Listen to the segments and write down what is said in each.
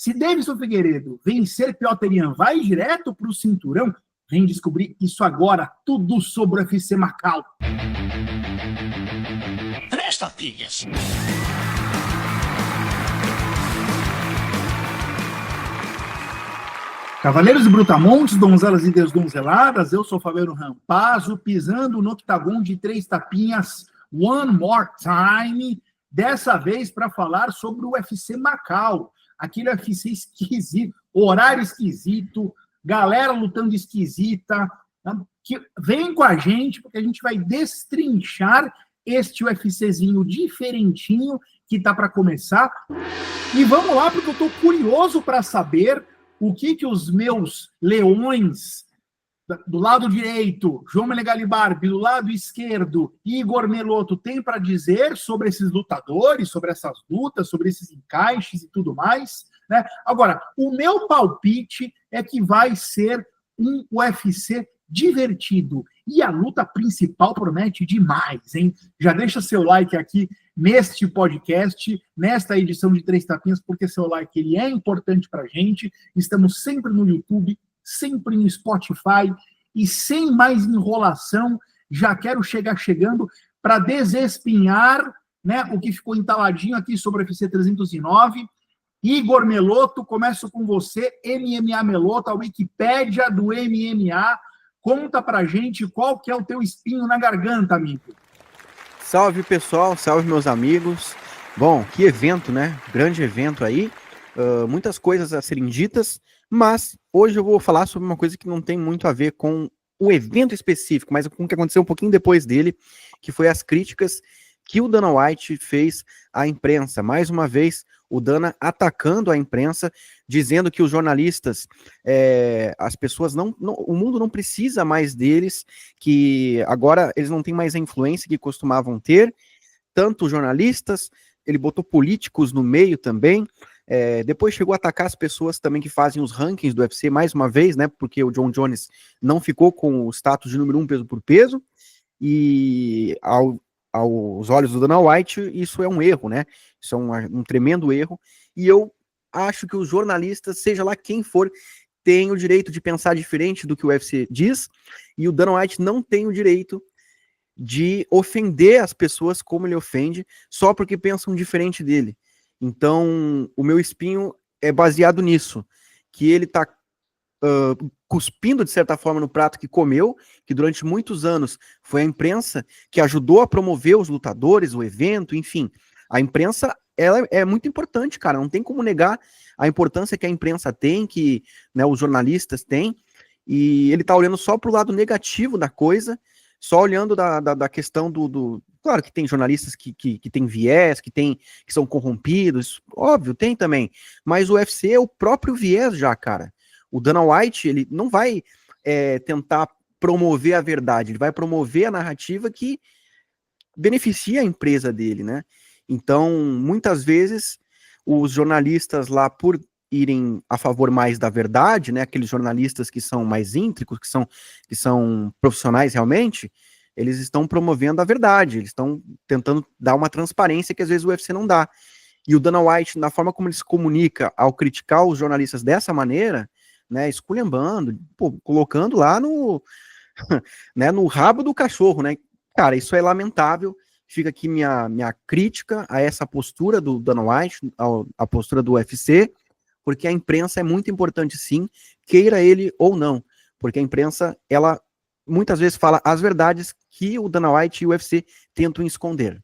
Se Davidson Figueiredo vencer Petr Yan, vai direto para o cinturão? Vem descobrir isso agora, tudo sobre o UFC Macau. Presta, filhas. Cavaleiros e Brutamontes, donzelas e desdonzeladas, eu sou Fabiano Rampazzo, pisando no octagon de 3 tapinhas, one more time, dessa vez para falar sobre o UFC Macau, aquele UFC esquisito, horário esquisito, galera lutando esquisita, que vem com a gente, porque a gente vai destrinchar este UFCzinho diferentinho que tá para começar, e vamos lá, porque eu tô curioso para saber o que os meus leões, do lado direito, João Menegali Barbi, do lado esquerdo, Igor Meloto, tem para dizer sobre esses lutadores, sobre essas lutas, sobre esses encaixes e tudo mais, né? Agora, o meu palpite é que vai ser um UFC divertido. E a luta principal promete demais, hein? Já deixa seu like aqui neste podcast, nesta edição de 3 Tapinhas, porque seu like ele é importante pra gente. Estamos sempre no YouTube, sempre no Spotify, e sem mais enrolação, já quero chegar chegando para desespinhar, né, o que ficou entaladinho aqui sobre o UFC 309. Igor Meloto, começo com você, MMA Meloto, a Wikipédia do MMA. Conta pra gente qual que é o teu espinho na garganta, amigo. Salve, pessoal, salve, meus amigos. Bom, que evento, né? Grande evento aí. Muitas coisas a serem ditas, mas hoje eu vou falar sobre uma coisa que não tem muito a ver com o evento específico, mas com o que aconteceu um pouquinho depois dele, que foi as críticas que o Dana White fez à imprensa. Mais uma vez, o Dana atacando a imprensa, dizendo que os jornalistas, as pessoas o mundo não precisa mais deles, que agora eles não têm mais a influência que costumavam ter, tanto jornalistas, ele botou políticos no meio também, depois chegou a atacar as pessoas também que fazem os rankings do UFC, mais uma vez, né, porque o John Jones não ficou com o status de número 1 peso por peso, e aos olhos do Dana White, isso é um erro, né? Isso é um tremendo erro, e eu acho que os jornalistas, seja lá quem for, têm o direito de pensar diferente do que o UFC diz, e o Dana White não tem o direito de ofender as pessoas como ele ofende, só porque pensam diferente dele. Então, o meu espinho é baseado nisso, que ele tá cuspindo, de certa forma, no prato que comeu, que durante muitos anos foi a imprensa que ajudou a promover os lutadores, o evento, enfim. A imprensa, ela é muito importante, cara, não tem como negar a importância que a imprensa tem, que, né, os jornalistas têm, e ele tá olhando só pro lado negativo da coisa, só olhando da questão do... Claro que tem jornalistas que têm viés, que são corrompidos, óbvio, tem também, mas o UFC é o próprio viés já, cara. O Dana White, ele não vai tentar promover a verdade, ele vai promover a narrativa que beneficia a empresa dele, né? Então, muitas vezes, os jornalistas lá, por irem a favor mais da verdade, né, aqueles jornalistas que são mais íntricos, que são profissionais realmente, eles estão promovendo a verdade, eles estão tentando dar uma transparência que às vezes o UFC não dá. E o Dana White, na forma como ele se comunica ao criticar os jornalistas dessa maneira, né, esculhambando, colocando lá no, né, no rabo do cachorro, né? Cara, isso é lamentável. Fica aqui minha crítica a essa postura do Dana White, a postura do UFC, porque a imprensa é muito importante sim, queira ele ou não, porque a imprensa, ela muitas vezes fala as verdades que o Dana White e o UFC tentam esconder.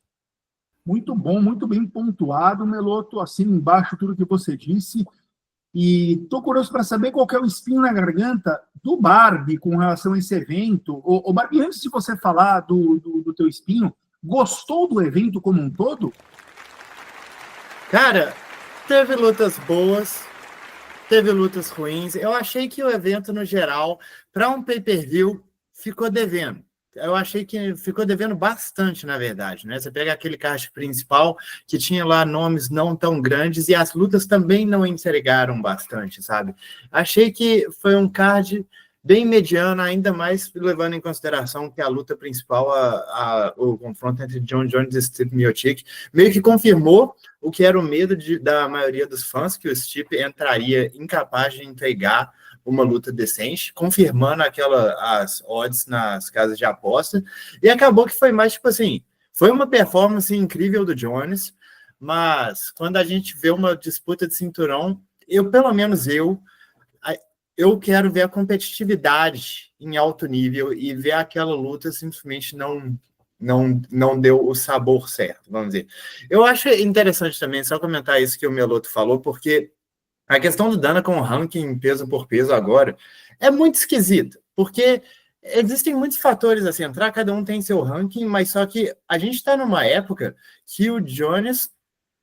Muito bom, muito bem pontuado, Meloto, assim embaixo tudo que você disse. E tô curioso para saber qual que é o espinho na garganta do Barbie com relação a esse evento. O Barbie, antes de você falar do teu espinho, gostou do evento como um todo? Cara, teve lutas boas, teve lutas ruins. Eu achei que o evento, no geral, para um pay-per-view, ficou devendo. Eu achei que ficou devendo bastante, na verdade, né? Você pega aquele card principal que tinha lá nomes não tão grandes e as lutas também não entregaram bastante, sabe? Achei que foi um card bem mediana, ainda mais levando em consideração que a luta principal, o confronto entre John Jones e Stipe Miocic, meio que confirmou o que era o medo da maioria dos fãs, que o Stipe entraria incapaz de entregar uma luta decente, confirmando as odds nas casas de aposta, e acabou que foi mais, tipo assim, foi uma performance incrível do Jones, mas quando a gente vê uma disputa de cinturão, pelo menos eu quero ver a competitividade em alto nível e ver aquela luta simplesmente não deu o sabor certo, vamos dizer. Eu acho interessante também, só comentar isso que o Meloto falou, porque a questão do Dana com o ranking peso por peso agora é muito esquisita, porque existem muitos fatores a se entrar, cada um tem seu ranking, mas só que a gente está numa época que o Jones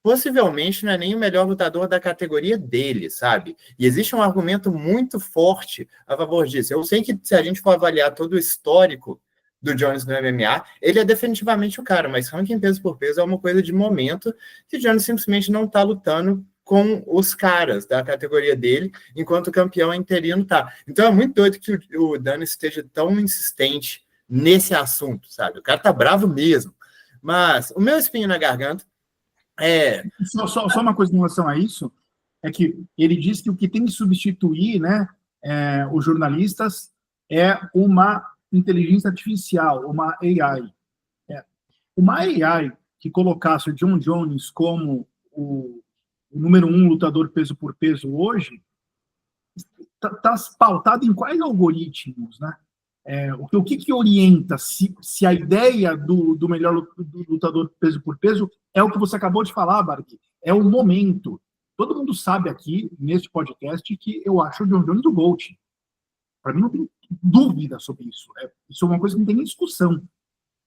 possivelmente não é nem o melhor lutador da categoria dele, sabe? E existe um argumento muito forte a favor disso. Eu sei que se a gente for avaliar todo o histórico do Jones no MMA, ele é definitivamente o cara, mas ranking peso por peso é uma coisa de momento que o Jones simplesmente não está lutando com os caras da categoria dele, enquanto o campeão interino tá. Então é muito doido que o Dana esteja tão insistente nesse assunto, sabe? O cara tá bravo mesmo. Mas o meu espinho na garganta Só uma coisa em relação a isso, é que ele diz que o que tem que substituir, né, os jornalistas é uma inteligência artificial, uma AI. Uma AI que colocasse o John Jones como o número 1 lutador peso por peso hoje, está pautado em quais algoritmos, né? O que orienta se a ideia do melhor lutador peso por peso é o que você acabou de falar, Barbie, é o momento. Todo mundo sabe aqui, neste podcast, que eu acho o John Jones o GOAT. Para mim não tem dúvida sobre isso. Isso é uma coisa que não tem nem discussão.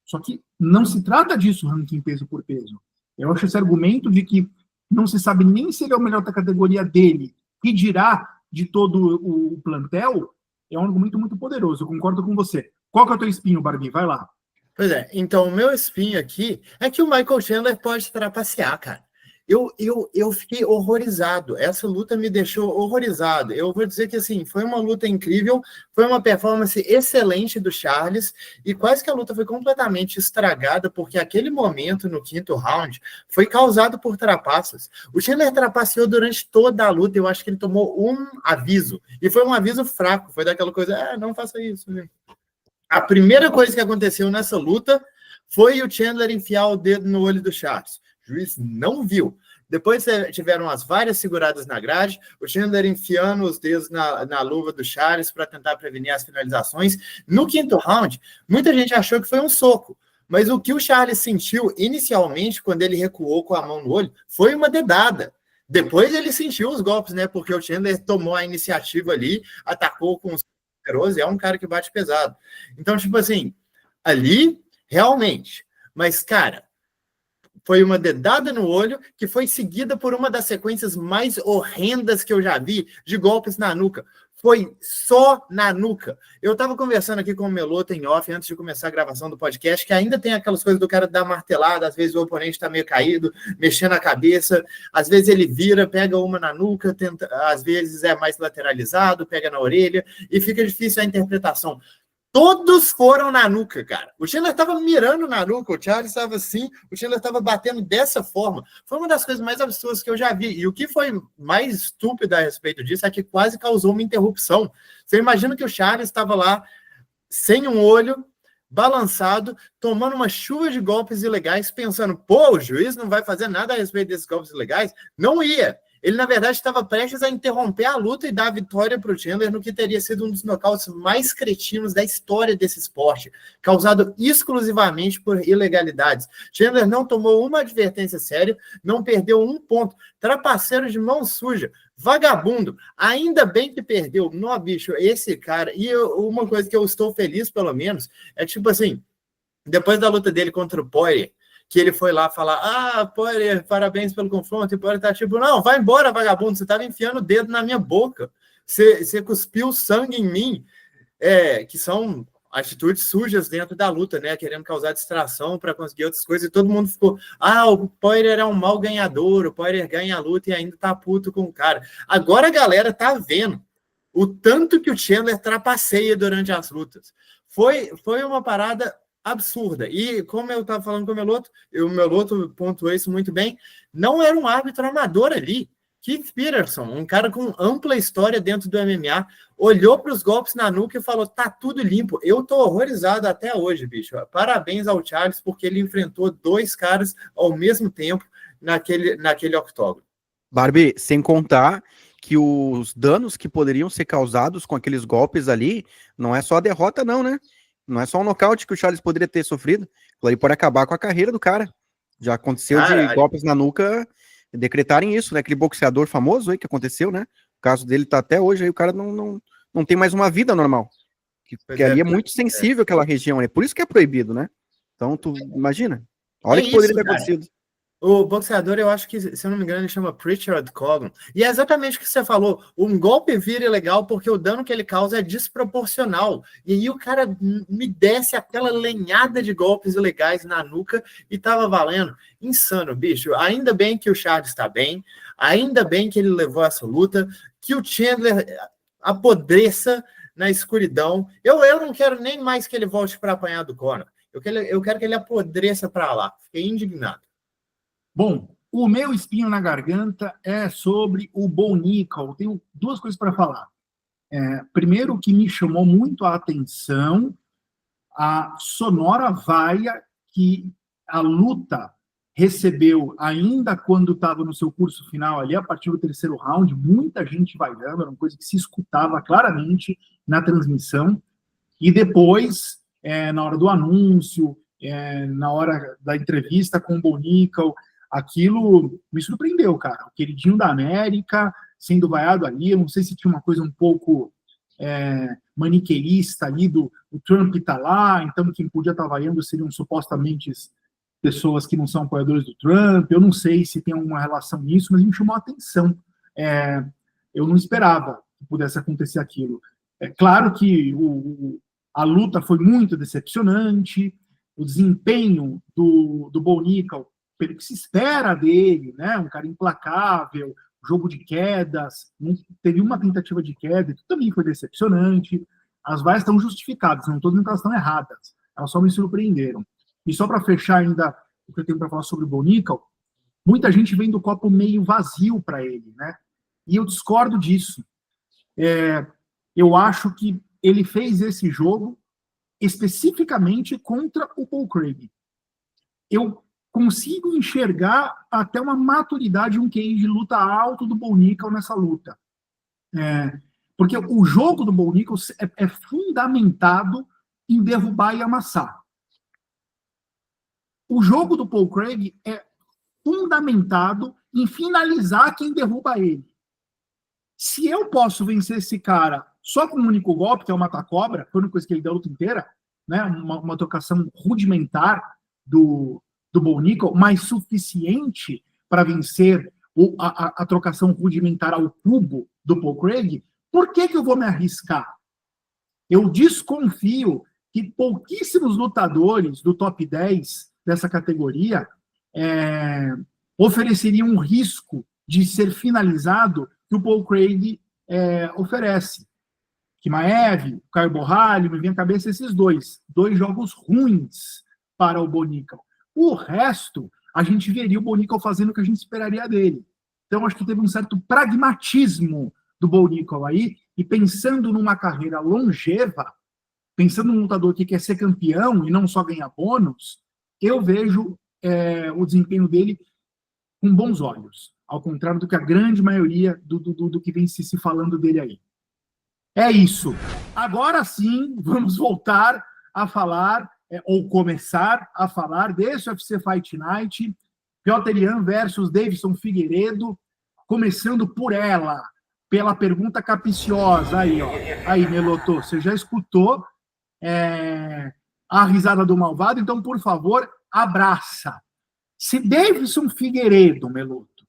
Só que não se trata disso, ranking peso por peso. Eu acho esse argumento de que não se sabe nem se ele é o melhor da categoria dele, que dirá de todo o plantel, é um argumento muito poderoso, eu concordo com você. Qual que é o teu espinho, Barbie? Vai lá. Pois é, então o meu espinho aqui é que o Michael Chandler pode trapacear, cara. Eu fiquei horrorizado. Essa luta me deixou horrorizado. Eu vou dizer que assim, foi uma luta incrível, foi uma performance excelente do Charles, e quase que a luta foi completamente estragada, porque aquele momento no quinto round foi causado por trapaças. O Chandler trapaceou durante toda a luta, eu acho que ele tomou um aviso, e foi um aviso fraco, foi daquela coisa, não faça isso, né? A primeira coisa que aconteceu nessa luta foi o Chandler enfiar o dedo no olho do Charles. O juiz não viu. Depois tiveram as várias seguradas na grade, o Chandler enfiando os dedos na luva do Charles para tentar prevenir as finalizações. No quinto round, muita gente achou que foi um soco, mas o que o Charles sentiu inicialmente, quando ele recuou com a mão no olho, foi uma dedada. Depois ele sentiu os golpes, né? Porque o Chandler tomou a iniciativa ali, atacou com os poderosos, é um cara que bate pesado. Então, tipo assim, ali, realmente. Mas, cara, foi uma dedada no olho que foi seguida por uma das sequências mais horrendas que eu já vi de golpes na nuca. Foi só na nuca. Eu estava conversando aqui com o Meloto em off antes de começar a gravação do podcast, que ainda tem aquelas coisas do cara dar martelada, às vezes o oponente está meio caído, mexendo a cabeça, às vezes ele vira, pega uma na nuca, tenta, às vezes é mais lateralizado, pega na orelha, e fica difícil a interpretação. Todos foram na nuca, cara. O Chandler estava mirando na nuca, o Charles estava assim, o Chandler estava batendo dessa forma. Foi uma das coisas mais absurdas que eu já vi. E o que foi mais estúpido a respeito disso é que quase causou uma interrupção. Você imagina que o Charles estava lá, sem um olho, balançado, tomando uma chuva de golpes ilegais, pensando, pô, o juiz não vai fazer nada a respeito desses golpes ilegais? Não ia. Ele, na verdade, estava prestes a interromper a luta e dar a vitória para o Chandler no que teria sido um dos nocautes mais cretinos da história desse esporte, causado exclusivamente por ilegalidades. Chandler não tomou uma advertência séria, não perdeu um ponto. Trapaceiro de mão suja, vagabundo. Ainda bem que perdeu. Não, bicho, esse cara... E uma coisa que eu estou feliz, pelo menos, é tipo assim, depois da luta dele contra o Poirier, que ele foi lá falar, Poirier, parabéns pelo confronto, e Poirier tá tipo, não, vai embora, vagabundo, você tava enfiando o dedo na minha boca, você cuspiu sangue em mim, que são atitudes sujas dentro da luta, né, querendo causar distração para conseguir outras coisas, e todo mundo ficou, o Poirier é um mau ganhador, o Poirier ganha a luta e ainda tá puto com o cara. Agora a galera tá vendo O tanto que o Chandler trapaceia durante as lutas. Foi uma parada absurda. E como eu estava falando com o Meloto pontuou isso muito bem, não era um árbitro amador ali. Keith Peterson, um cara com ampla história dentro do MMA, olhou para os golpes na nuca e falou, tá tudo limpo. Eu tô horrorizado até hoje, bicho. Parabéns ao Charles, porque ele enfrentou 2 caras ao mesmo tempo naquele octógono. Barbie, sem contar que os danos que poderiam ser causados com aqueles golpes ali, não é só a derrota não, né? Não é só um nocaute que o Charles poderia ter sofrido. Aquilo ali pode acabar com a carreira do cara. Já aconteceu de golpes na nuca decretarem isso, né? Aquele boxeador famoso aí que aconteceu, né? O caso dele tá até hoje aí, o cara não tem mais uma vida normal. Porque ali é muito sensível aquela região, né? Por isso que é proibido, né? Então, tu imagina. Olha o que poderia ter acontecido. O boxeador, eu acho que, se eu não me engano, ele chama Pritchard Colgan. E é exatamente o que você falou. Um golpe vira ilegal porque o dano que ele causa é desproporcional. E aí o cara me desce aquela lenhada de golpes ilegais na nuca e tava valendo. Insano, bicho. Ainda bem que o Charles está bem. Ainda bem que ele levou essa luta. Que o Chandler apodreça na escuridão. Eu não quero nem mais que ele volte para apanhar do Conor. Eu quero que ele apodreça para lá. Fiquei indignado. Bom, o meu espinho na garganta é sobre o Bo Nickal. Tenho 2 coisas para falar. Primeiro, que me chamou muito a atenção a sonora vaia que a luta recebeu ainda quando estava no seu curso final ali, a partir do 3º round, muita gente vaiando, era uma coisa que se escutava claramente na transmissão, e depois, na hora do anúncio, na hora da entrevista com o Bo Nickal, aquilo me surpreendeu, cara. O queridinho da América sendo vaiado ali, eu não sei se tinha uma coisa um pouco maniqueísta ali, o Trump tá lá, então quem podia estar vaiando seriam supostamente pessoas que não são apoiadores do Trump, eu não sei se tem alguma relação nisso, mas me chamou a atenção. Eu não esperava que pudesse acontecer aquilo. É claro que a luta foi muito decepcionante, o desempenho do Bo Nickal, pelo que se espera dele, né? Um cara implacável, jogo de quedas, teve uma tentativa de queda, que também foi decepcionante. As vaias estão justificadas, não estou dizendo que elas estão erradas, elas só me surpreenderam. E só para fechar ainda o que eu tenho para falar sobre o Bo Nickal, muita gente vem do copo meio vazio para ele, né? E eu discordo disso. Eu acho que ele fez esse jogo especificamente contra o Paul Craig. Eu consigo enxergar até uma maturidade, um QI de luta alto do Bo Nickal nessa luta. Porque o jogo do Bo Nickal é fundamentado em derrubar e amassar. O jogo do Paul Craig é fundamentado em finalizar quem derruba ele. Se eu posso vencer esse cara só com um único golpe, que é o mata-cobra, foi uma coisa que ele deu a luta inteira, né? Uma trocação rudimentar do Bo Nickal, mas suficiente para vencer a trocação rudimentar ao cubo do Paul Craig, por que eu vou me arriscar? Eu desconfio que pouquíssimos lutadores do top 10 dessa categoria ofereceriam um risco de ser finalizado que o Paul Craig oferece. Chimaev, Caio Borralho, me vem à cabeça esses dois jogos ruins para o Bo Nickal. O resto, a gente veria o Bo Nickal fazendo o que a gente esperaria dele. Então, acho que teve um certo pragmatismo do Bo Nickal aí, e pensando numa carreira longeva, pensando num lutador que quer ser campeão e não só ganhar bônus, eu vejo o desempenho dele com bons olhos, ao contrário do que a grande maioria do que vem se falando dele aí. É isso. Agora sim, vamos voltar a falar, ou começar a falar desse UFC Fight Night, Petr Yan versus Deiveson Figueiredo, começando por ela, pela pergunta capiciosa. Aí, ó. Aí, Meloto, você já escutou a risada do malvado, então, por favor, abraça. Se Deiveson Figueiredo, Meloto,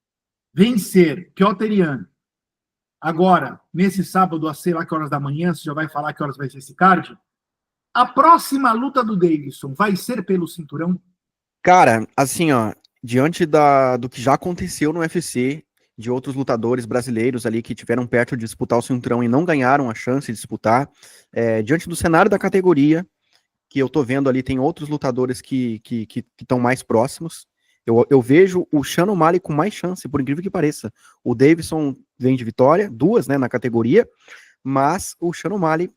vencer Petr Yan, agora, nesse sábado, às sei lá que horas da manhã, você já vai falar que horas vai ser esse card, a próxima luta do Deiveson vai ser pelo cinturão? Cara, assim, ó, diante do que já aconteceu no UFC, de outros lutadores brasileiros ali que tiveram perto de disputar o cinturão e não ganharam a chance de disputar. Diante do cenário da categoria, que eu tô vendo ali, tem outros lutadores que estão mais próximos. Eu vejo o Sean O'Malley com mais chance, por incrível que pareça. O Davidson vem de vitória, 2, né, na categoria, mas o Sean O'Malley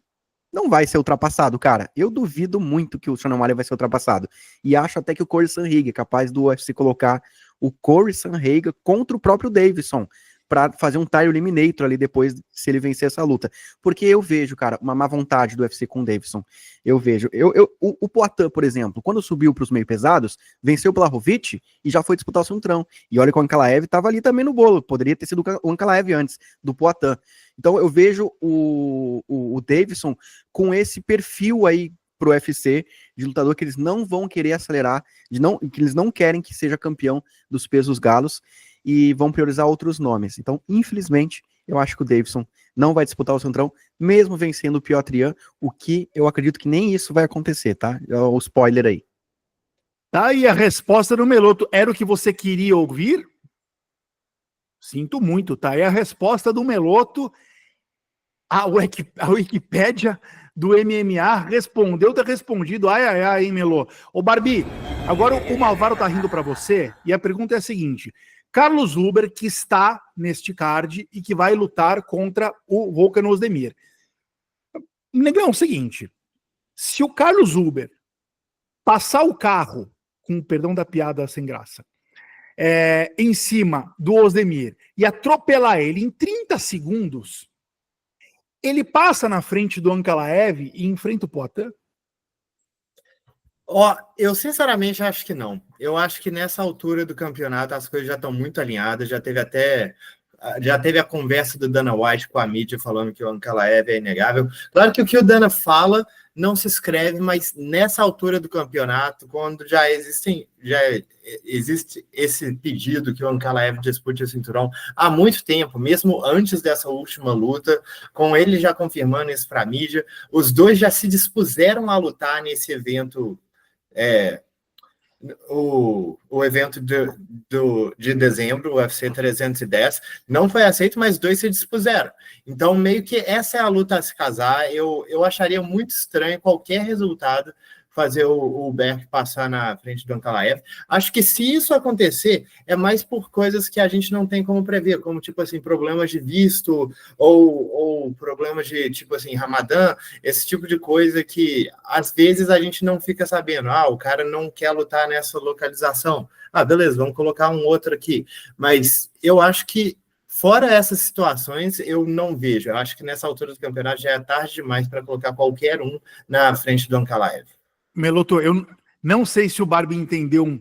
não vai ser ultrapassado, cara. Eu duvido muito que o Sean O'Malley vai ser ultrapassado. E acho até que o Corey Sandhagen é capaz do UFC colocar o Corey Sandhagen contra o próprio Davidson, para fazer um tire eliminator ali depois, se ele vencer essa luta. Porque eu vejo, cara, uma má vontade do UFC com o Davidson. Eu vejo. O Poatan, por exemplo, quando subiu para os meio pesados, venceu o Blachowicz e já foi disputar o cinturão. E olha que o Ankalaev estava ali também no bolo. Poderia ter sido o Ankalaev antes, do Poatan. Então eu vejo o Davidson com esse perfil aí pro UFC, de lutador que eles não vão querer acelerar, que eles não querem que seja campeão dos pesos galos, e vão priorizar outros nomes. Então, infelizmente, eu acho que o Davidson não vai disputar o cinturão, mesmo vencendo o Piotr Jan, o que eu acredito que nem isso vai acontecer, tá? O spoiler aí. Tá aí a resposta do Meloto. Era o que você queria ouvir? Sinto muito, tá aí a resposta do Meloto. A Wikipédia do MMA respondeu, tá respondido. Ai, hein, Melô. Ô, Barbie, agora o Malvaro tá rindo pra você, e a pergunta é a seguinte: Carlos Huber, que está neste card e que vai lutar contra o Volkan Ozdemir. Negão, é o seguinte, se o Carlos Huber passar o carro, com perdão da piada sem graça, em cima do Ozdemir e atropelar ele em 30 segundos, ele passa na frente do Ankalaev e enfrenta o Poatan? Eu sinceramente acho que não. Eu acho que nessa altura do campeonato as coisas já estão muito alinhadas, já teve a conversa do Dana White com a mídia falando que o Ankalaev é inegável. Claro que o que o Dana fala não se escreve, mas nessa altura do campeonato, quando já existe esse pedido que o Ankalaev dispute o cinturão há muito tempo, mesmo antes dessa última luta, com ele já confirmando isso para a mídia, os dois já se dispuseram a lutar nesse evento, o evento de dezembro, o UFC 310, não foi aceito, mas dois se dispuseram. Então, meio que essa é a luta a se casar. Eu acharia muito estranho qualquer resultado fazer o Berk passar na frente do Ankalaev. Acho que se isso acontecer, é mais por coisas que a gente não tem como prever, como, tipo assim, problemas de visto ou problemas de, tipo assim, Ramadã, esse tipo de coisa que, às vezes, a gente não fica sabendo. O cara não quer lutar nessa localização. Beleza, vamos colocar um outro aqui. Mas eu acho que, fora essas situações, eu não vejo. Eu acho que nessa altura do campeonato já é tarde demais para colocar qualquer um na frente do Ankalaev. Meloto, eu não sei se o Barbie entendeu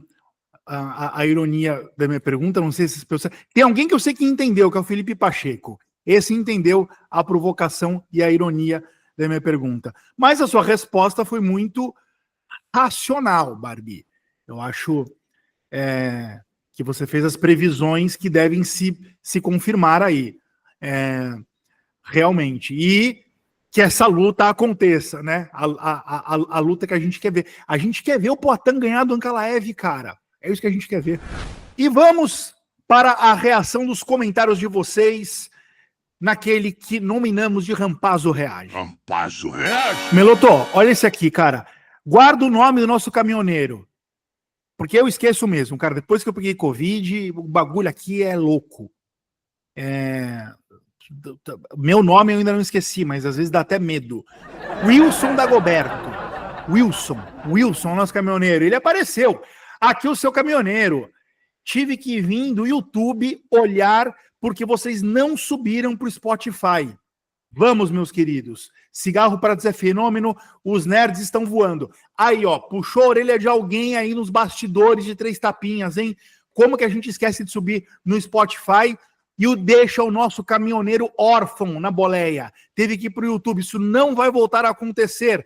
a ironia da minha pergunta, não sei se tem alguém que eu sei que entendeu, que é o Felipe Pacheco. Esse entendeu a provocação e a ironia da minha pergunta. Mas a sua resposta foi muito racional, Barbie. Eu acho que você fez as previsões que devem se confirmar aí. Realmente. E que essa luta aconteça, né? A luta que a gente quer ver. A gente quer ver o Poatan ganhar do Ankalaev, cara. É isso que a gente quer ver. E vamos para a reação dos comentários de vocês naquele que nominamos de Rampazzo Reage. Rampazzo Reage? Meloto, olha esse aqui, cara. Guarda o nome do nosso caminhoneiro. Porque eu esqueço mesmo, cara. Depois que eu peguei Covid, o bagulho aqui é louco. Meu nome eu ainda não esqueci, mas às vezes dá até medo. Wilson Dagoberto. Wilson, nosso caminhoneiro. Ele apareceu. Aqui o seu caminhoneiro. Tive que vir do YouTube olhar porque vocês não subiram para o Spotify. Vamos, meus queridos. Cigarro para dizer fenômeno, os nerds estão voando. Aí, puxou a orelha de alguém aí nos bastidores de Três Tapinhas, hein? Como que a gente esquece de subir no Spotify e deixa o nosso caminhoneiro órfão na boleia? Teve que ir para o YouTube. Isso não vai voltar a acontecer.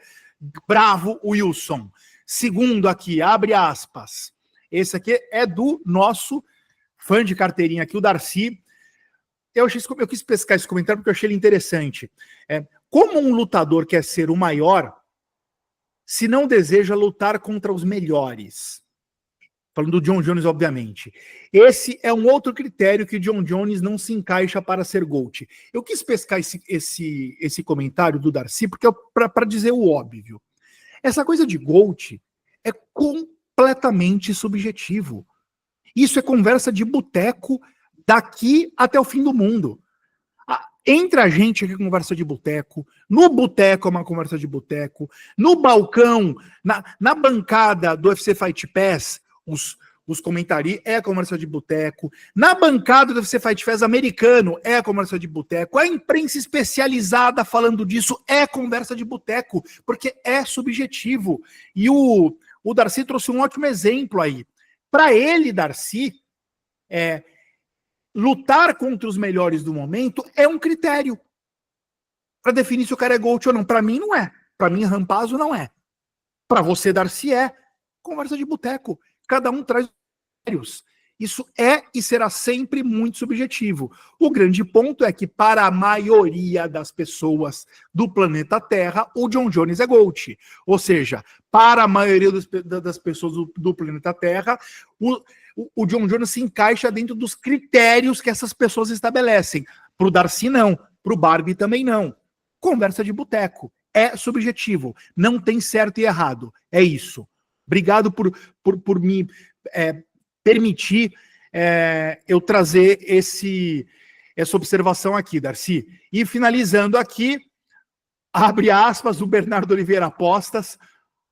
Bravo, Wilson. Segundo aqui, abre aspas. Esse aqui é do nosso fã de carteirinha aqui, o Darcy. Eu quis pescar esse comentário porque eu achei ele interessante. Como um lutador quer ser o maior se não deseja lutar contra os melhores? Falando do John Jones, obviamente. Esse é um outro critério que John Jones não se encaixa para ser GOAT. Eu quis pescar esse comentário do Darcy, porque para dizer o óbvio. Essa coisa de GOAT é completamente subjetivo. Isso é conversa de boteco daqui até o fim do mundo. Entre a gente aqui, conversa de boteco, no boteco é uma conversa de boteco, no balcão, na bancada do UFC Fight Pass, os comentaristas é a conversa de boteco, na bancada do UFC Fight Pass americano é a conversa de boteco, a imprensa especializada falando disso é conversa de boteco, porque é subjetivo. E o Darcy trouxe um ótimo exemplo aí. Para ele, Darcy, lutar contra os melhores do momento é um critério para definir se o cara é GOAT ou não. Para mim, não é. Para mim, Rampazzo não é. Para você, Darcy, é. Conversa de boteco. Cada um traz critérios. Isso é e será sempre muito subjetivo. O grande ponto é que, para a maioria das pessoas do planeta Terra, o John Jones é GOAT. Ou seja, para a maioria das pessoas do planeta Terra, o John Jones se encaixa dentro dos critérios que essas pessoas estabelecem. Para o Darcy, não. Para o Barbie, também não. Conversa de boteco. É subjetivo. Não tem certo e errado. É isso. Obrigado por me permitir eu trazer essa observação aqui, Darcy. E finalizando aqui, abre aspas, o Bernardo Oliveira Apostas,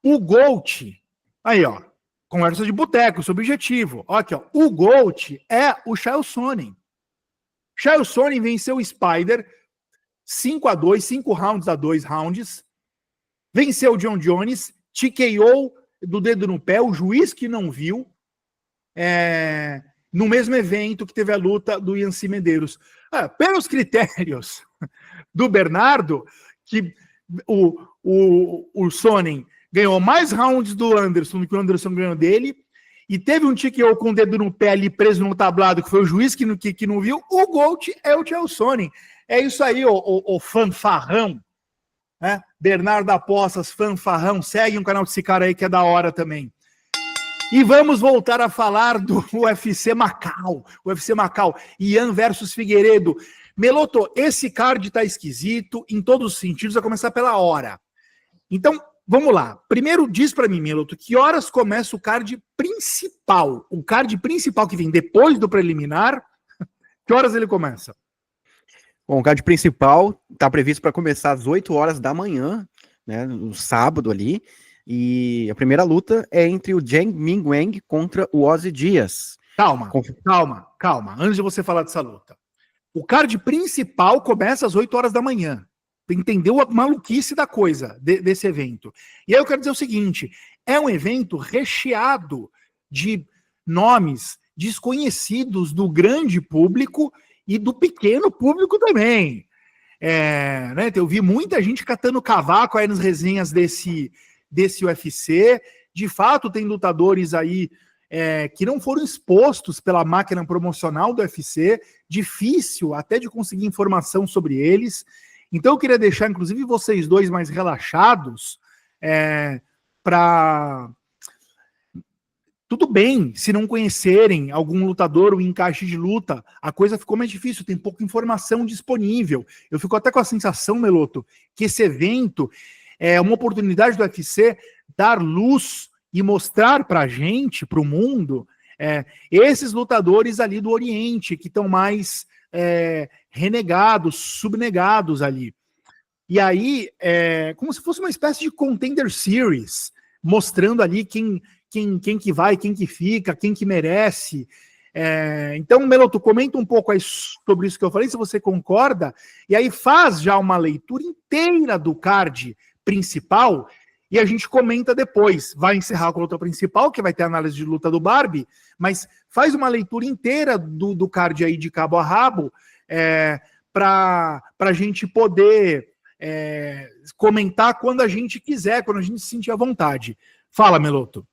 o GOAT, aí ó, conversa de boteco, subjetivo, ó, aqui ó, o GOAT é o Chael Sonnen. Chael Sonnen venceu o Spider 5-2, 5 rounds a 2 rounds, venceu o John Jones, TKO do dedo no pé, o juiz que não viu, no mesmo evento que teve a luta do Yancy Medeiros. Pelos critérios do Bernardo, que o Sonnen ganhou mais rounds do Anderson do que o Anderson ganhou dele, e teve um TKO com o dedo no pé ali preso no tablado, que foi o juiz que não viu, o GOAT é o Chael Sonnen. É isso aí, o fanfarrão. Bernardo Apostas, fanfarrão. Segue um canal desse cara aí que é da hora também. E vamos voltar a falar do UFC Macau. UFC Macau, Ian versus Figueiredo. Meloto, esse card tá esquisito em todos os sentidos, a começar pela hora. Então, vamos lá. Primeiro, diz pra mim, Meloto, que horas começa o card principal? O card principal que vem depois do preliminar, que horas ele começa? Bom, o card principal está previsto para começar às 8 horas da manhã, né, no sábado ali, e a primeira luta é entre o Zhang Mingwang contra o Ozzy Dias. Calma, antes de você falar dessa luta. O card principal começa às 8 horas da manhã. Entendeu a maluquice da coisa, desse evento. E aí eu quero dizer o seguinte, é um evento recheado de nomes desconhecidos do grande público e do pequeno público também. Né, eu vi muita gente catando cavaco aí nas resenhas desse UFC. De fato, tem lutadores aí que não foram expostos pela máquina promocional do UFC. Difícil até de conseguir informação sobre eles. Então eu queria deixar, inclusive, vocês dois mais relaxados para... Tudo bem, se não conhecerem algum lutador ou encaixe de luta, a coisa ficou mais difícil, tem pouca informação disponível. Eu fico até com a sensação, Meloto, que esse evento é uma oportunidade do UFC dar luz e mostrar pra gente, pro mundo, esses lutadores ali do Oriente, que estão mais renegados, subnegados ali. E aí, como se fosse uma espécie de Contender Series, mostrando ali quem que vai, quem que fica, quem que merece. Então, Meloto, comenta um pouco aí sobre isso que eu falei, se você concorda, e aí faz já uma leitura inteira do card principal, e a gente comenta depois. Vai encerrar com a luta principal, que vai ter a análise de luta do Barbie, mas faz uma leitura inteira do card aí de cabo a rabo, para a gente poder comentar quando a gente quiser, quando a gente se sentir à vontade. Fala, Meloto.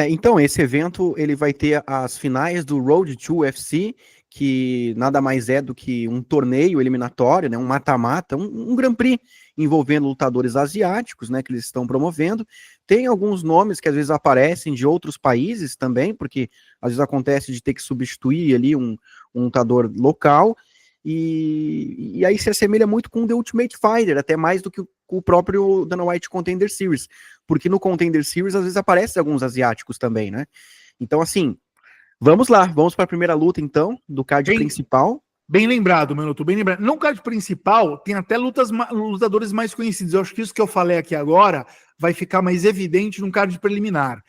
Então, esse evento ele vai ter as finais do Road to UFC, que nada mais é do que um torneio eliminatório, né, um mata-mata, um Grand Prix envolvendo lutadores asiáticos, né, que eles estão promovendo. Tem alguns nomes que às vezes aparecem de outros países também, porque às vezes acontece de ter que substituir ali um lutador local, e aí se assemelha muito com o The Ultimate Fighter, até mais do que o próprio Dana White Contender Series, porque no Contender Series às vezes aparecem alguns asiáticos também, né? Então, assim, vamos lá, vamos para a primeira luta, então, do card principal. Bem lembrado, Minuto, bem lembrado. No card principal, tem até lutadores mais conhecidos. Eu acho que isso que eu falei aqui agora vai ficar mais evidente no card preliminar.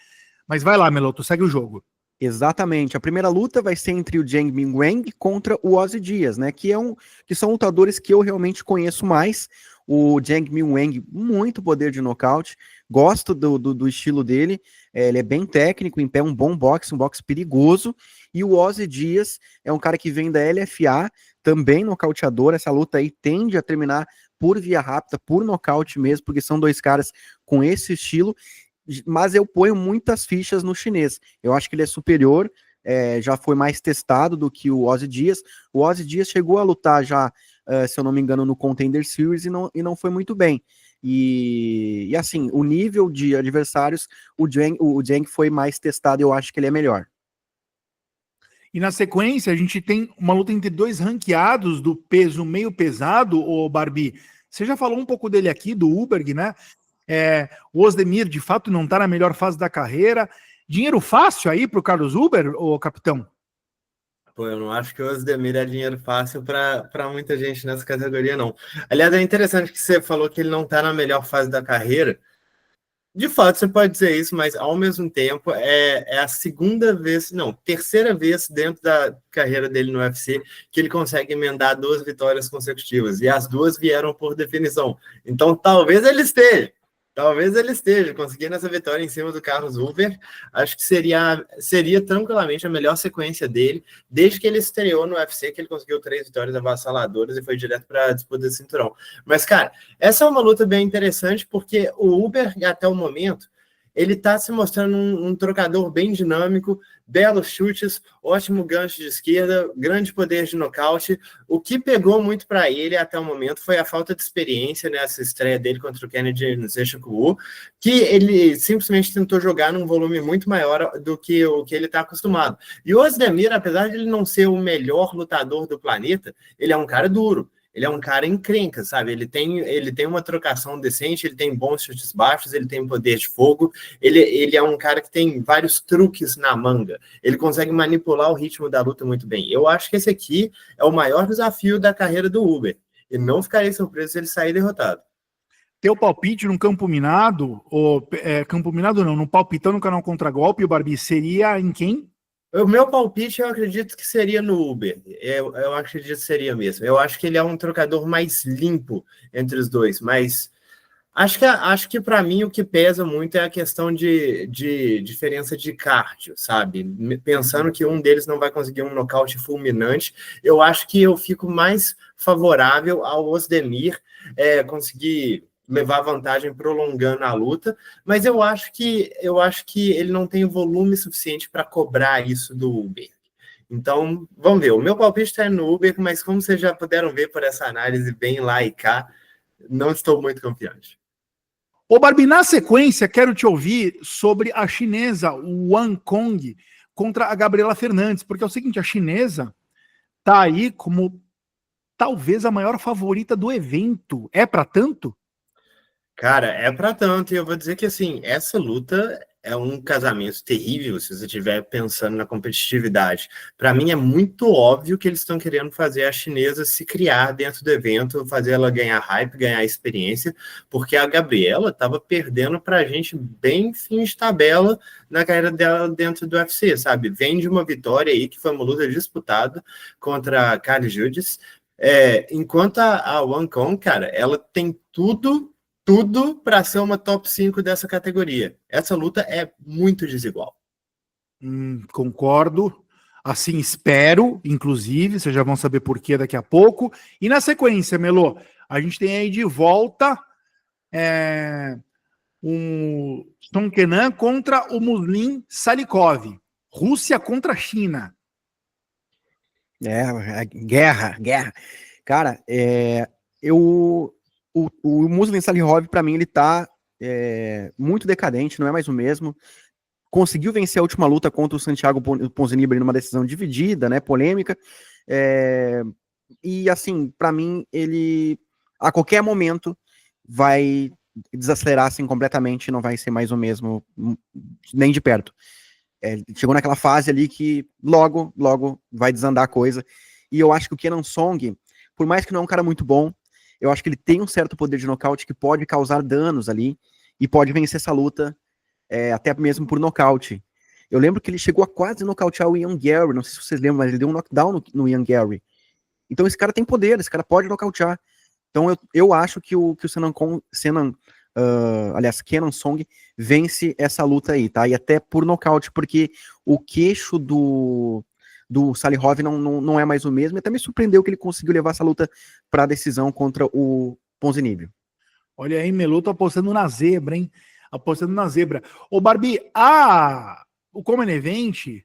Mas vai lá, Meloto, segue o jogo. Exatamente. A primeira luta vai ser entre o Zhang Mingwang contra o Ozzy Diaz, né? Que são lutadores que eu realmente conheço mais. O Zhang Mingwang, muito poder de nocaute. Gosto do estilo dele. Ele é bem técnico, em pé, um bom boxe, um boxe perigoso. E o Ozzy Diaz é um cara que vem da LFA, também nocauteador. Essa luta aí tende a terminar por via rápida, por nocaute mesmo, porque são dois caras com esse estilo. Mas eu ponho muitas fichas no chinês. Eu acho que ele é superior, já foi mais testado do que o Ozzy Diaz. O Ozzy Diaz chegou a lutar já, se eu não me engano, no Contender Series e não foi muito bem. E assim, o nível de adversários, o Zhang foi mais testado, eu acho que ele é melhor. E na sequência, a gente tem uma luta entre dois ranqueados do peso meio pesado, o Barbie. Você já falou um pouco dele aqui, do Uberg, né? O Ozdemir, de fato, não está na melhor fase da carreira. Dinheiro fácil aí para o Carlos Uber, ô capitão? Pô, eu não acho que o Ozdemir é dinheiro fácil para muita gente nessa categoria, não. Aliás, é interessante que você falou que ele não está na melhor fase da carreira. De fato, você pode dizer isso, mas ao mesmo tempo é a terceira vez dentro da carreira dele no UFC que ele consegue emendar 2 vitórias consecutivas, e as 2 vieram por definição. Então, talvez ele esteja conseguindo essa vitória em cima do Carlos Uber. Acho que seria tranquilamente a melhor sequência dele, desde que ele estreou no UFC, que ele conseguiu 3 vitórias avassaladoras e foi direto para a disputa de cinturão. Mas, cara, essa é uma luta bem interessante, porque o Uber, até o momento, ele está se mostrando um trocador bem dinâmico, belos chutes, ótimo gancho de esquerda, grande poder de nocaute. O que pegou muito para ele até o momento foi a falta de experiência nessa estreia dele contra o Kennedy Nzechukwu, que ele simplesmente tentou jogar num volume muito maior do que o que ele está acostumado. E o Ozdemir, apesar de ele não ser o melhor lutador do planeta, ele é um cara duro. Ele é um cara encrenca, sabe? Ele tem uma trocação decente, ele tem bons chutes baixos, ele tem poder de fogo, ele é um cara que tem vários truques na manga. Ele consegue manipular o ritmo da luta muito bem. Eu acho que esse aqui é o maior desafio da carreira do Uber. E não ficarei surpreso se ele sair derrotado. Teu palpite num campo minado, campo minado não, no palpitão no canal Contra-Golpe, o Barbie, seria em quem? O meu palpite, eu acredito que seria no Uber. Eu acredito que seria mesmo. Eu acho que ele é um trocador mais limpo entre os dois, mas acho que para mim o que pesa muito é a questão de diferença de cardio, sabe? Pensando que um deles não vai conseguir um nocaute fulminante, eu acho que eu fico mais favorável ao Ozdemir conseguir levar vantagem prolongando a luta, mas eu acho que ele não tem volume suficiente para cobrar isso do Uber. Então, vamos ver. O meu palpite está no Uber, mas como vocês já puderam ver por essa análise bem lá e cá, não estou muito confiante. Ô Barbie, na sequência, quero te ouvir sobre a chinesa Wang Kong contra a Gabriela Fernandes, porque é o seguinte, a chinesa tá aí como talvez a maior favorita do evento. É para tanto? Cara, é pra tanto, e eu vou dizer que, assim, essa luta é um casamento terrível se você estiver pensando na competitividade. Para mim, é muito óbvio que eles estão querendo fazer a chinesa se criar dentro do evento, fazer ela ganhar hype, ganhar experiência, porque a Gabriela estava perdendo pra gente bem fim de tabela na carreira dela dentro do UFC, sabe? Vem de uma vitória aí, que foi uma luta disputada contra a Kali Judice, enquanto a Wang Kong, cara, ela tem tudo para ser uma top 5 dessa categoria. Essa luta é muito desigual. Concordo. Assim espero, inclusive, vocês já vão saber por que daqui a pouco. E na sequência, Melô, a gente tem aí de volta o Song Kenan contra o Muslim Salikov. Rússia contra China. Guerra. Cara, o Muslim Salihov, pra mim, ele tá muito decadente, não é mais o mesmo. Conseguiu vencer a última luta contra o Santiago Ponzinibbio numa decisão dividida, né, polêmica. E, assim, pra mim, ele, a qualquer momento, vai desacelerar, assim, completamente, não vai ser mais o mesmo, nem de perto. Chegou naquela fase ali que logo vai desandar a coisa. E eu acho que o Kenan Song, por mais que não é um cara muito bom, eu acho que ele tem um certo poder de nocaute que pode causar danos ali e pode vencer essa luta até mesmo por nocaute. Eu lembro que ele chegou a quase nocautear o Ian Gary, não sei se vocês lembram, mas ele deu um knockdown no Ian Gary. Então esse cara tem poder, esse cara pode nocautear. Então eu acho que o Kenan Song vence essa luta aí, tá? E até por nocaute, porque o queixo do Salihov não é mais o mesmo, e até me surpreendeu que ele conseguiu levar essa luta para a decisão contra o Ponzinibbio. Olha aí, Melu, tô apostando na zebra, hein? Apostando na zebra. Ô, Barbie, o Common Event,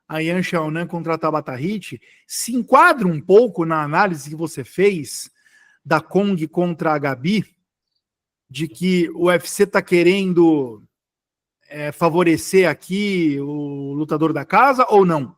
a Yan Xiaonan contra a Tabata Hit, se enquadra um pouco na análise que você fez da Kong contra a Gabi, de que o UFC tá querendo favorecer aqui o lutador da casa ou não?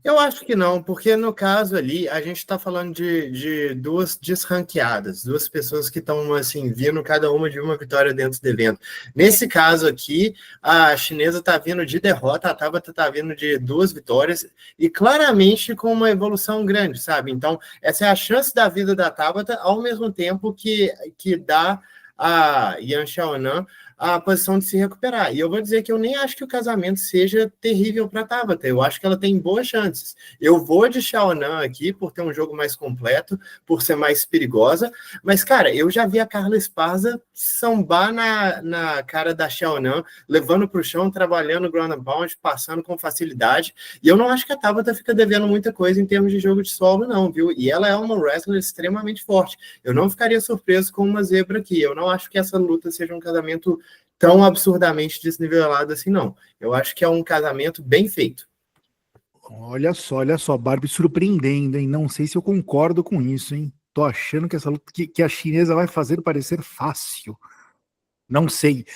Eu acho que não, porque no caso ali, a gente está falando de duas desranqueadas, duas pessoas que estão assim, vindo cada uma de uma vitória dentro do evento. Nesse caso aqui, a chinesa está vindo de derrota, a Tabata está vindo de 2 vitórias, e claramente com uma evolução grande, sabe? Então, essa é a chance da vida da Tabata, ao mesmo tempo que dá a Yan Xiaonan a posição de se recuperar. E eu vou dizer que eu nem acho que o casamento seja terrível para a Tabata. Eu acho que ela tem boas chances. Eu vou de Xiaonan aqui por ter um jogo mais completo, por ser mais perigosa. Mas, cara, eu já vi a Carla Esparza sambar na cara da Xiaonan, levando para o chão, trabalhando ground and pound, passando com facilidade. E eu não acho que a Tabata fica devendo muita coisa em termos de jogo de solo, não, viu? E ela é uma wrestler extremamente forte. Eu não ficaria surpreso com uma zebra aqui. Eu não acho que essa luta seja um casamento tão absurdamente desnivelado assim, não. Eu acho que é um casamento bem feito. Olha só, Barbie surpreendendo, hein? Não sei se eu concordo com isso, hein? Tô achando que essa luta que a chinesa vai fazer parecer fácil. Não sei.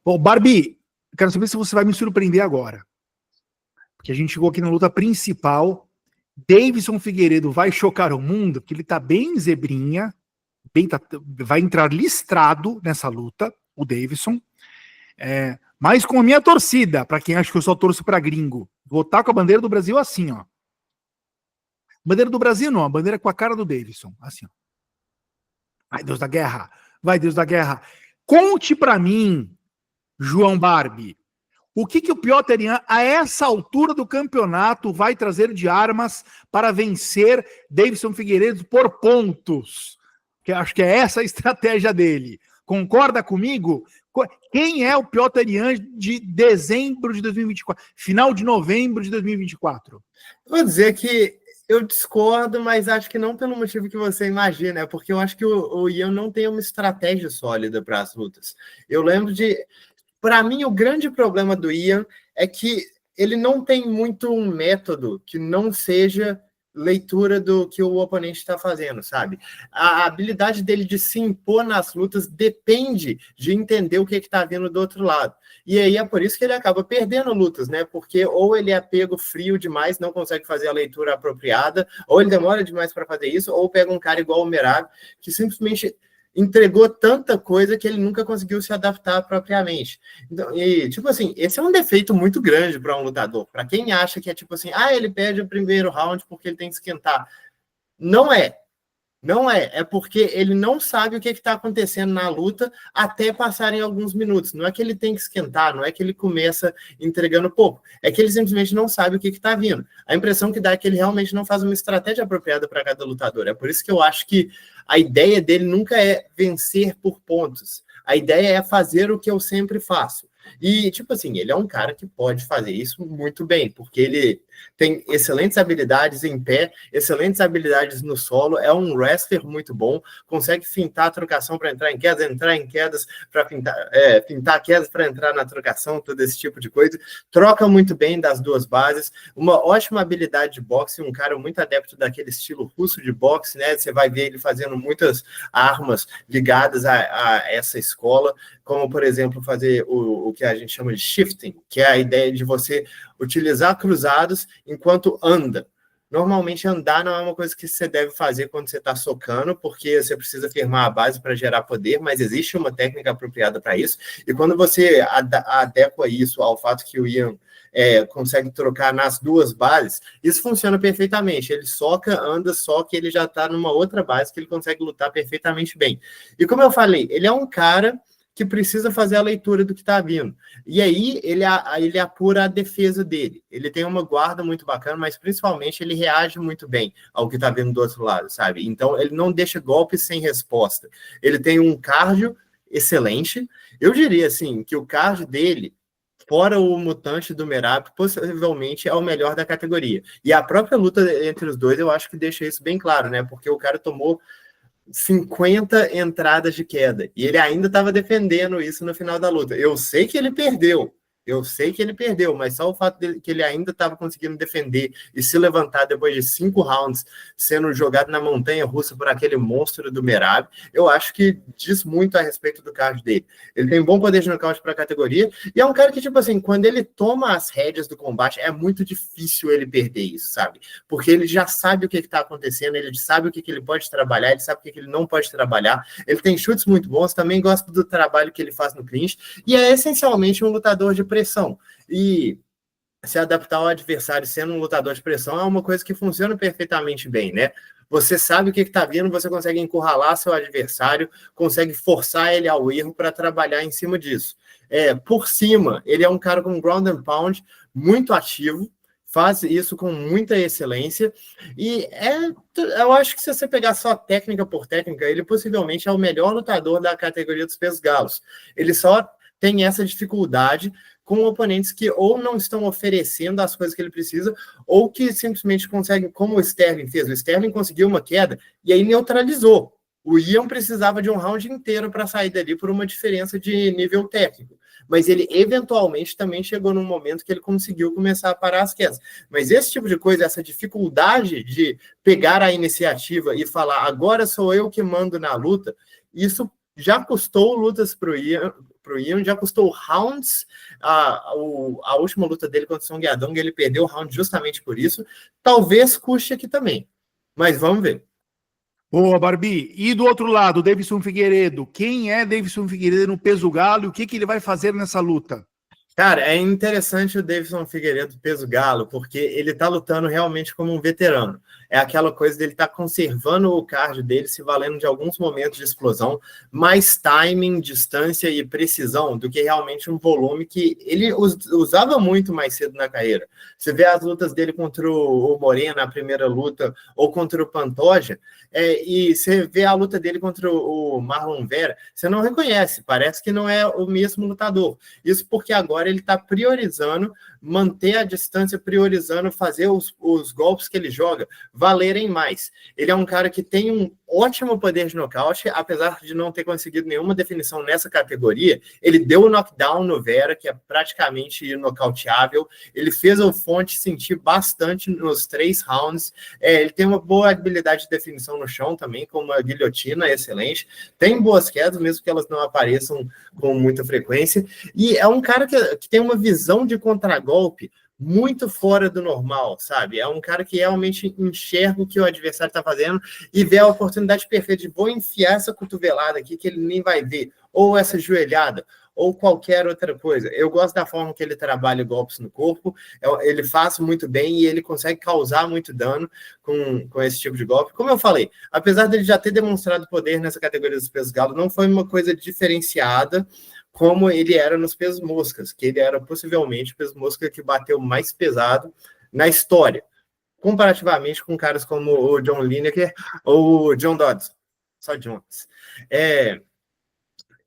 Bom, Barbie, quero saber se você vai me surpreender agora. Porque a gente chegou aqui na luta principal. Davidson Figueiredo vai chocar o mundo, porque ele tá bem zebrinha, vai entrar listrado nessa luta, o Davidson. Mas com a minha torcida, para quem acha que eu só torço para gringo, vou estar com a bandeira do Brasil assim, ó. Bandeira do Brasil não, a bandeira com a cara do Davidson, assim, ó. Vai Deus da guerra. Conte para mim, João Barbie, o que o Piotr Yan, a essa altura do campeonato, vai trazer de armas para vencer Davidson Figueiredo por pontos? Que acho que é essa a estratégia dele. Concorda comigo? Quem é o Piotr Yan de dezembro de 2024? Final de novembro de 2024? Vou dizer que eu discordo, mas acho que não pelo motivo que você imagina, porque eu acho que o Yan não tem uma estratégia sólida para as lutas. Eu lembro de... Para mim, o grande problema do Yan é que ele não tem muito um método que não seja leitura do que o oponente está fazendo, sabe? A habilidade dele de se impor nas lutas depende de entender o que está vindo do outro lado. E aí é por isso que ele acaba perdendo lutas, né? Porque ou ele é pego frio demais, não consegue fazer a leitura apropriada, ou ele demora demais para fazer isso, ou pega um cara igual o Merab, que simplesmente entregou tanta coisa que ele nunca conseguiu se adaptar propriamente. Então, e, tipo assim, esse é um defeito muito grande para um lutador. Para quem acha que é tipo assim, ele perde o primeiro round porque ele tem que esquentar. Não é. Não é. É porque ele não sabe o que está acontecendo na luta até passarem alguns minutos. Não é que ele tem que esquentar, não é que ele começa entregando pouco. É que ele simplesmente não sabe o que está vindo. A impressão que dá é que ele realmente não faz uma estratégia apropriada para cada lutador. É por isso que eu acho que a ideia dele nunca é vencer por pontos. A ideia é fazer o que eu sempre faço. E, tipo assim, ele é um cara que pode fazer isso muito bem, porque ele tem excelentes habilidades em pé, excelentes habilidades no solo, é um wrestler muito bom, consegue fintar a trocação para entrar em quedas para fintar quedas para entrar na trocação, todo esse tipo de coisa, troca muito bem das duas bases, uma ótima habilidade de boxe, um cara muito adepto daquele estilo russo de boxe, né? Você vai ver ele fazendo muitas armas ligadas a essa escola, como, por exemplo, fazer o que a gente chama de shifting, que é a ideia de você utilizar cruzados enquanto anda. Normalmente, andar não é uma coisa que você deve fazer quando você está socando, porque você precisa firmar a base para gerar poder, mas existe uma técnica apropriada para isso. E quando você adequa isso ao fato que o Ian consegue trocar nas duas bases, isso funciona perfeitamente. Ele soca, anda, só que ele já está numa outra base que ele consegue lutar perfeitamente bem. E como eu falei, ele é um cara que precisa fazer a leitura do que está vindo. E aí ele apura a defesa dele. Ele tem uma guarda muito bacana, mas principalmente ele reage muito bem ao que está vindo do outro lado, sabe? Então ele não deixa golpes sem resposta. Ele tem um cardio excelente. Eu diria assim que o cardio dele, fora o mutante do Merab, possivelmente é o melhor da categoria. E a própria luta entre os dois, eu acho que deixa isso bem claro, né? Porque o cara tomou 50 entradas de queda. E ele ainda estava defendendo isso no final da luta. Eu sei que ele perdeu, mas só o fato de que ele ainda estava conseguindo defender e se levantar depois de 5 rounds, sendo jogado na montanha russa por aquele monstro do Merab, eu acho que diz muito a respeito do card dele. Ele tem bom poder de nocaute para a categoria, e é um cara que, tipo assim, quando ele toma as rédeas do combate, é muito difícil ele perder isso, sabe? Porque ele já sabe o que está acontecendo, ele sabe o que ele pode trabalhar, ele sabe o que ele não pode trabalhar, ele tem chutes muito bons, também gosta do trabalho que ele faz no clinch, e é essencialmente um lutador de pressão. E se adaptar ao adversário sendo um lutador de pressão é uma coisa que funciona perfeitamente bem, né? Você sabe o que está vindo, você consegue encurralar seu adversário, consegue forçar ele ao erro para trabalhar em cima disso. Por cima, ele é um cara com ground and pound muito ativo, faz isso com muita excelência, e eu acho que se você pegar só técnica por técnica, ele possivelmente é o melhor lutador da categoria dos pesos galos. Ele só tem essa dificuldade com oponentes que ou não estão oferecendo as coisas que ele precisa, ou que simplesmente conseguem, como o Sterling fez. O Sterling conseguiu uma queda e aí neutralizou. O Ian precisava de um round inteiro para sair dali por uma diferença de nível técnico. Mas ele eventualmente também chegou num momento que ele conseguiu começar a parar as quedas. Mas esse tipo de coisa, essa dificuldade de pegar a iniciativa e falar, agora sou eu que mando na luta, isso já custou lutas para o Ian, já custou rounds. A última luta dele contra o Song Yadong, ele perdeu o round justamente por isso. Talvez custe aqui também, mas vamos ver. Boa, Barbie. E do outro lado, Davidson Figueiredo. Quem é Davidson Figueiredo no peso galo e o que ele vai fazer nessa luta? Cara, é interessante o Davidson Figueiredo peso galo, porque ele tá lutando realmente como um veterano. É aquela coisa dele tá conservando o cardio dele, se valendo de alguns momentos de explosão, mais timing, distância e precisão do que realmente um volume que ele usava muito mais cedo na carreira. Você vê as lutas dele contra o Moreno na primeira luta, ou contra o Pantoja, e você vê a luta dele contra o Marlon Vera, você não reconhece, parece que não é o mesmo lutador. Isso porque agora ele está priorizando manter a distância, priorizando fazer os golpes que ele joga valerem mais. Ele é um cara que tem um ótimo poder de nocaute, apesar de não ter conseguido nenhuma definição nessa categoria. Ele deu o knockdown no Vera, que é praticamente nocauteável. Ele fez o Fonte sentir bastante nos 3 rounds. Ele tem uma boa habilidade de definição no chão também, com uma guilhotina excelente. Tem boas quedas, mesmo que elas não apareçam com muita frequência. E é um cara que tem uma visão de contragolpe muito fora do normal, sabe? É um cara que realmente enxerga o que o adversário está fazendo e vê a oportunidade perfeita de vou enfiar essa cotovelada aqui que ele nem vai ver, ou essa joelhada, ou qualquer outra coisa. Eu gosto da forma que ele trabalha golpes no corpo, ele faz muito bem e ele consegue causar muito dano com esse tipo de golpe. Como eu falei, apesar dele já ter demonstrado poder nessa categoria dos pesos galos, não foi uma coisa diferenciada como ele era nos pesos moscas, que ele era possivelmente o peso mosca que bateu mais pesado na história, comparativamente com caras como o John Lineker ou o John Dodds, só Jones.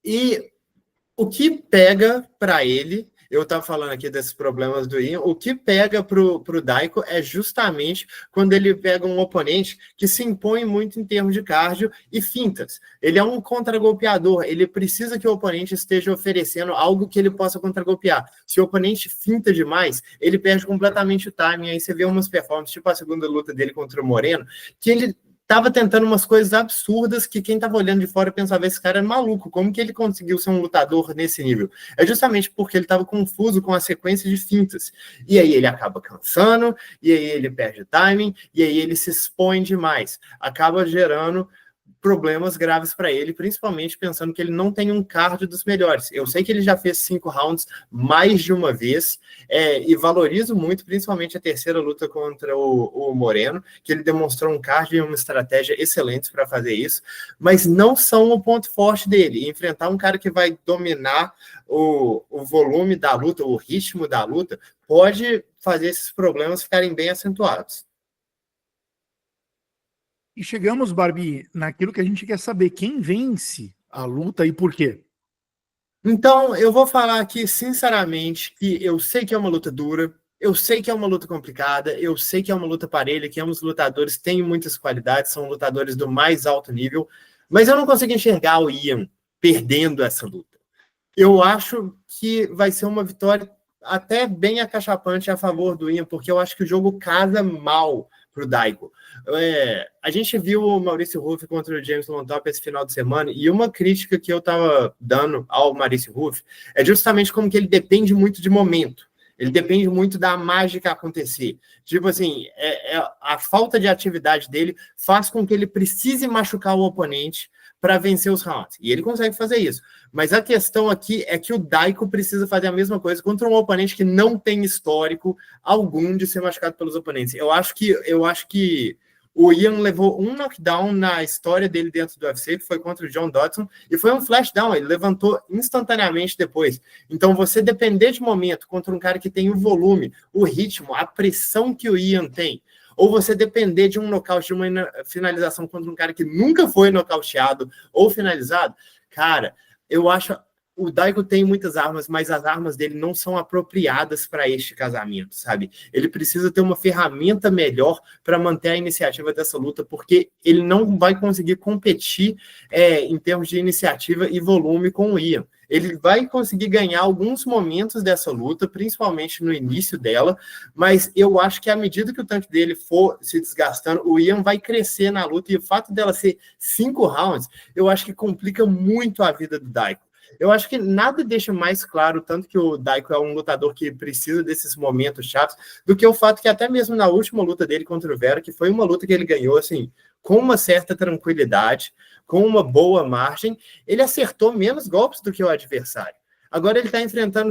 E O que pega para ele, eu estava falando aqui desses problemas do Ian, o que pega para o Daiko é justamente quando ele pega um oponente que se impõe muito em termos de cardio e fintas. Ele é um contragolpeador, ele precisa que o oponente esteja oferecendo algo que ele possa contragolpear. Se o oponente finta demais, ele perde completamente o timing. Aí você vê umas performances, tipo a segunda luta dele contra o Moreno, que ele tava tentando umas coisas absurdas que quem tava olhando de fora pensava, esse cara é maluco, como que ele conseguiu ser um lutador nesse nível? É justamente porque ele tava confuso com a sequência de fintas. E aí ele acaba cansando, e aí ele perde o timing, e aí ele se expõe demais. Acaba gerando problemas graves para ele, principalmente pensando que ele não tem um cardio dos melhores. Eu sei que ele já fez 5 rounds mais de uma vez, e valorizo muito, principalmente a terceira luta contra o Moreno, que ele demonstrou um cardio e uma estratégia excelentes para fazer isso, mas não são o ponto forte dele. Enfrentar um cara que vai dominar o volume da luta, o ritmo da luta, pode fazer esses problemas ficarem bem acentuados. E chegamos, Barbie, naquilo que a gente quer saber. Quem vence a luta e por quê? Então, eu vou falar aqui, sinceramente, que eu sei que é uma luta dura, eu sei que é uma luta complicada, eu sei que é uma luta parelha, que ambos os lutadores têm muitas qualidades, são lutadores do mais alto nível, mas eu não consigo enxergar o Ian perdendo essa luta. Eu acho que vai ser uma vitória até bem acachapante a favor do Ian, porque eu acho que o jogo casa mal para o Daiko. A gente viu o Maurício Ruff contra o James Montop esse final de semana, e uma crítica que eu estava dando ao Maurício Ruff é justamente como que ele depende muito de momento. Ele depende muito da mágica acontecer. Tipo assim, a falta de atividade dele faz com que ele precise machucar o oponente para vencer os rounds. E ele consegue fazer isso. Mas a questão aqui é que o Daiko precisa fazer a mesma coisa contra um oponente que não tem histórico algum de ser machucado pelos oponentes. Eu acho que o Ian levou um knockdown na história dele dentro do UFC, que foi contra o John Dodson, e foi um flashdown, ele levantou instantaneamente depois. Então, você depender de momento contra um cara que tem o volume, o ritmo, a pressão que o Ian tem, ou você depender de um nocaute, de uma finalização contra um cara que nunca foi nocauteado ou finalizado, cara, eu acho... O Daiko tem muitas armas, mas as armas dele não são apropriadas para este casamento, sabe? Ele precisa ter uma ferramenta melhor para manter a iniciativa dessa luta, porque ele não vai conseguir competir em termos de iniciativa e volume com o Ian. Ele vai conseguir ganhar alguns momentos dessa luta, principalmente no início dela, mas eu acho que à medida que o tanque dele for se desgastando, o Ian vai crescer na luta, e o fato dela ser 5 rounds, eu acho que complica muito a vida do Daiko. Eu acho que nada deixa mais claro, tanto que o Daiko é um lutador que precisa desses momentos chatos, do que o fato que até mesmo na última luta dele contra o Vera, que foi uma luta que ele ganhou assim, com uma certa tranquilidade, com uma boa margem, ele acertou menos golpes do que o adversário. Agora ele está enfrentando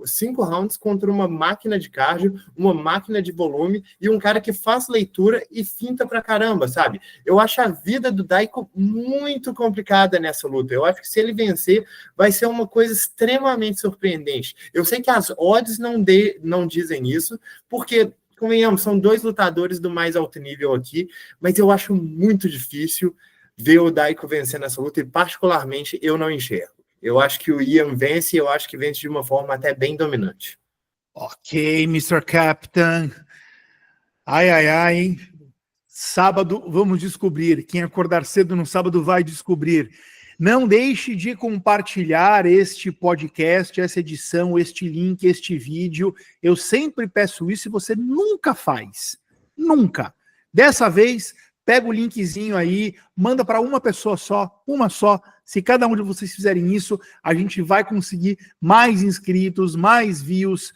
5 rounds contra uma máquina de cardio, uma máquina de volume e um cara que faz leitura e finta pra caramba, sabe? Eu acho a vida do Daiko muito complicada nessa luta. Eu acho que se ele vencer, vai ser uma coisa extremamente surpreendente. Eu sei que as odds não dizem isso, porque, convenhamos, são 2 lutadores do mais alto nível aqui, mas eu acho muito difícil ver o Daiko vencer nessa luta e, particularmente, eu não enxergo. Eu acho que o Ian vence, e eu acho que vence de uma forma até bem dominante. Ok, Mr. Captain. Ai, ai, ai. Sábado, vamos descobrir. Quem acordar cedo no sábado vai descobrir. Não deixe de compartilhar este podcast, essa edição, este link, este vídeo. Eu sempre peço isso e você nunca faz. Nunca. Dessa vez, pega o linkzinho aí, manda para uma pessoa só, uma só. Se cada um de vocês fizerem isso, a gente vai conseguir mais inscritos, mais views,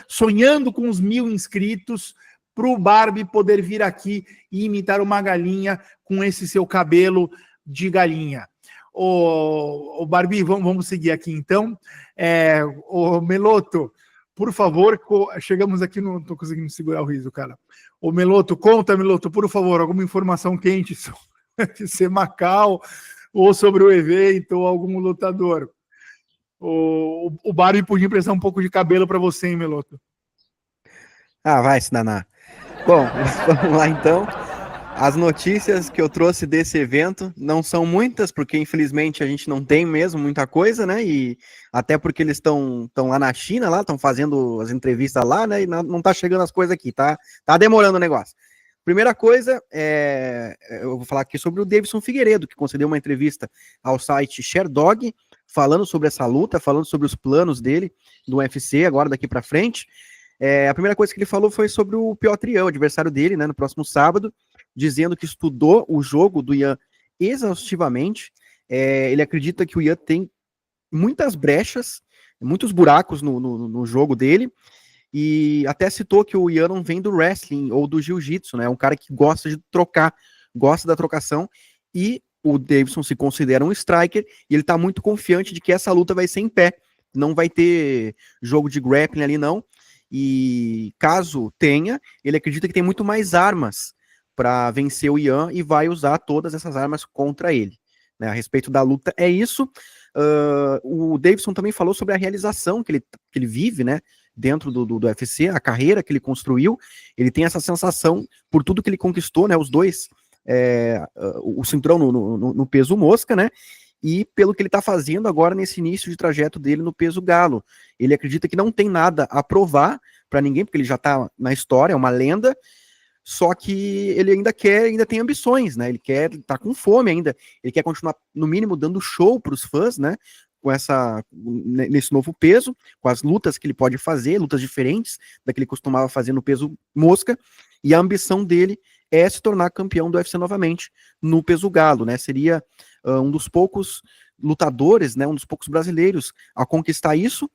sonhando com os 1000 inscritos, para o Barbie poder vir aqui e imitar uma galinha com esse seu cabelo de galinha. Ô Barbie, vamos seguir aqui então. Ô Meloto, por favor, chegamos aqui, não estou conseguindo segurar o riso, cara. Ô Meloto, conta, Meloto, por favor, alguma informação quente sobre Macau, ou sobre o evento, ou algum lutador. O Barbie podia emprestar um pouco de cabelo para você, hein, Meloto? Ah, vai se danar. Bom, vamos lá então. As notícias que eu trouxe desse evento não são muitas, porque infelizmente a gente não tem mesmo muita coisa, né? E até porque eles estão lá na China, lá estão fazendo as entrevistas lá, né? E não tá chegando as coisas aqui, tá demorando o negócio. Primeira coisa, eu vou falar aqui sobre o Davidson Figueiredo, que concedeu uma entrevista ao site Sherdog, falando sobre essa luta, falando sobre os planos dele, do UFC, agora daqui para frente. A primeira coisa que ele falou foi sobre o Piotr Yan, o adversário dele, né, no próximo sábado, dizendo que estudou o jogo do Yan exaustivamente. Ele acredita que o Yan tem muitas brechas, muitos buracos no jogo dele, e até citou que o Yan não vem do wrestling ou do jiu-jitsu, né? É um cara que gosta de trocar, gosta da trocação, e o Davidson se considera um striker, e ele tá muito confiante de que essa luta vai ser em pé, não vai ter jogo de grappling ali não, e caso tenha, ele acredita que tem muito mais armas para vencer o Yan e vai usar todas essas armas contra ele, né? A respeito da luta é isso. O Davidson também falou sobre a realização que ele vive, né, dentro do UFC, a carreira que ele construiu. Ele tem essa sensação por tudo que ele conquistou, né, os dois, o cinturão no peso mosca, né, e pelo que ele está fazendo agora nesse início de trajeto dele no peso galo. Ele acredita que não tem nada a provar para ninguém, porque ele já está na história, é uma lenda, só que ele ainda tem ambições, né? Ele tá com fome ainda, ele quer continuar, no mínimo, dando show para os fãs, né? Nesse novo peso, com as lutas que ele pode fazer, lutas diferentes da que ele costumava fazer no peso mosca, e a ambição dele é se tornar campeão do UFC novamente no peso galo, né? Seria um dos poucos lutadores, né? Um dos poucos brasileiros a conquistar isso.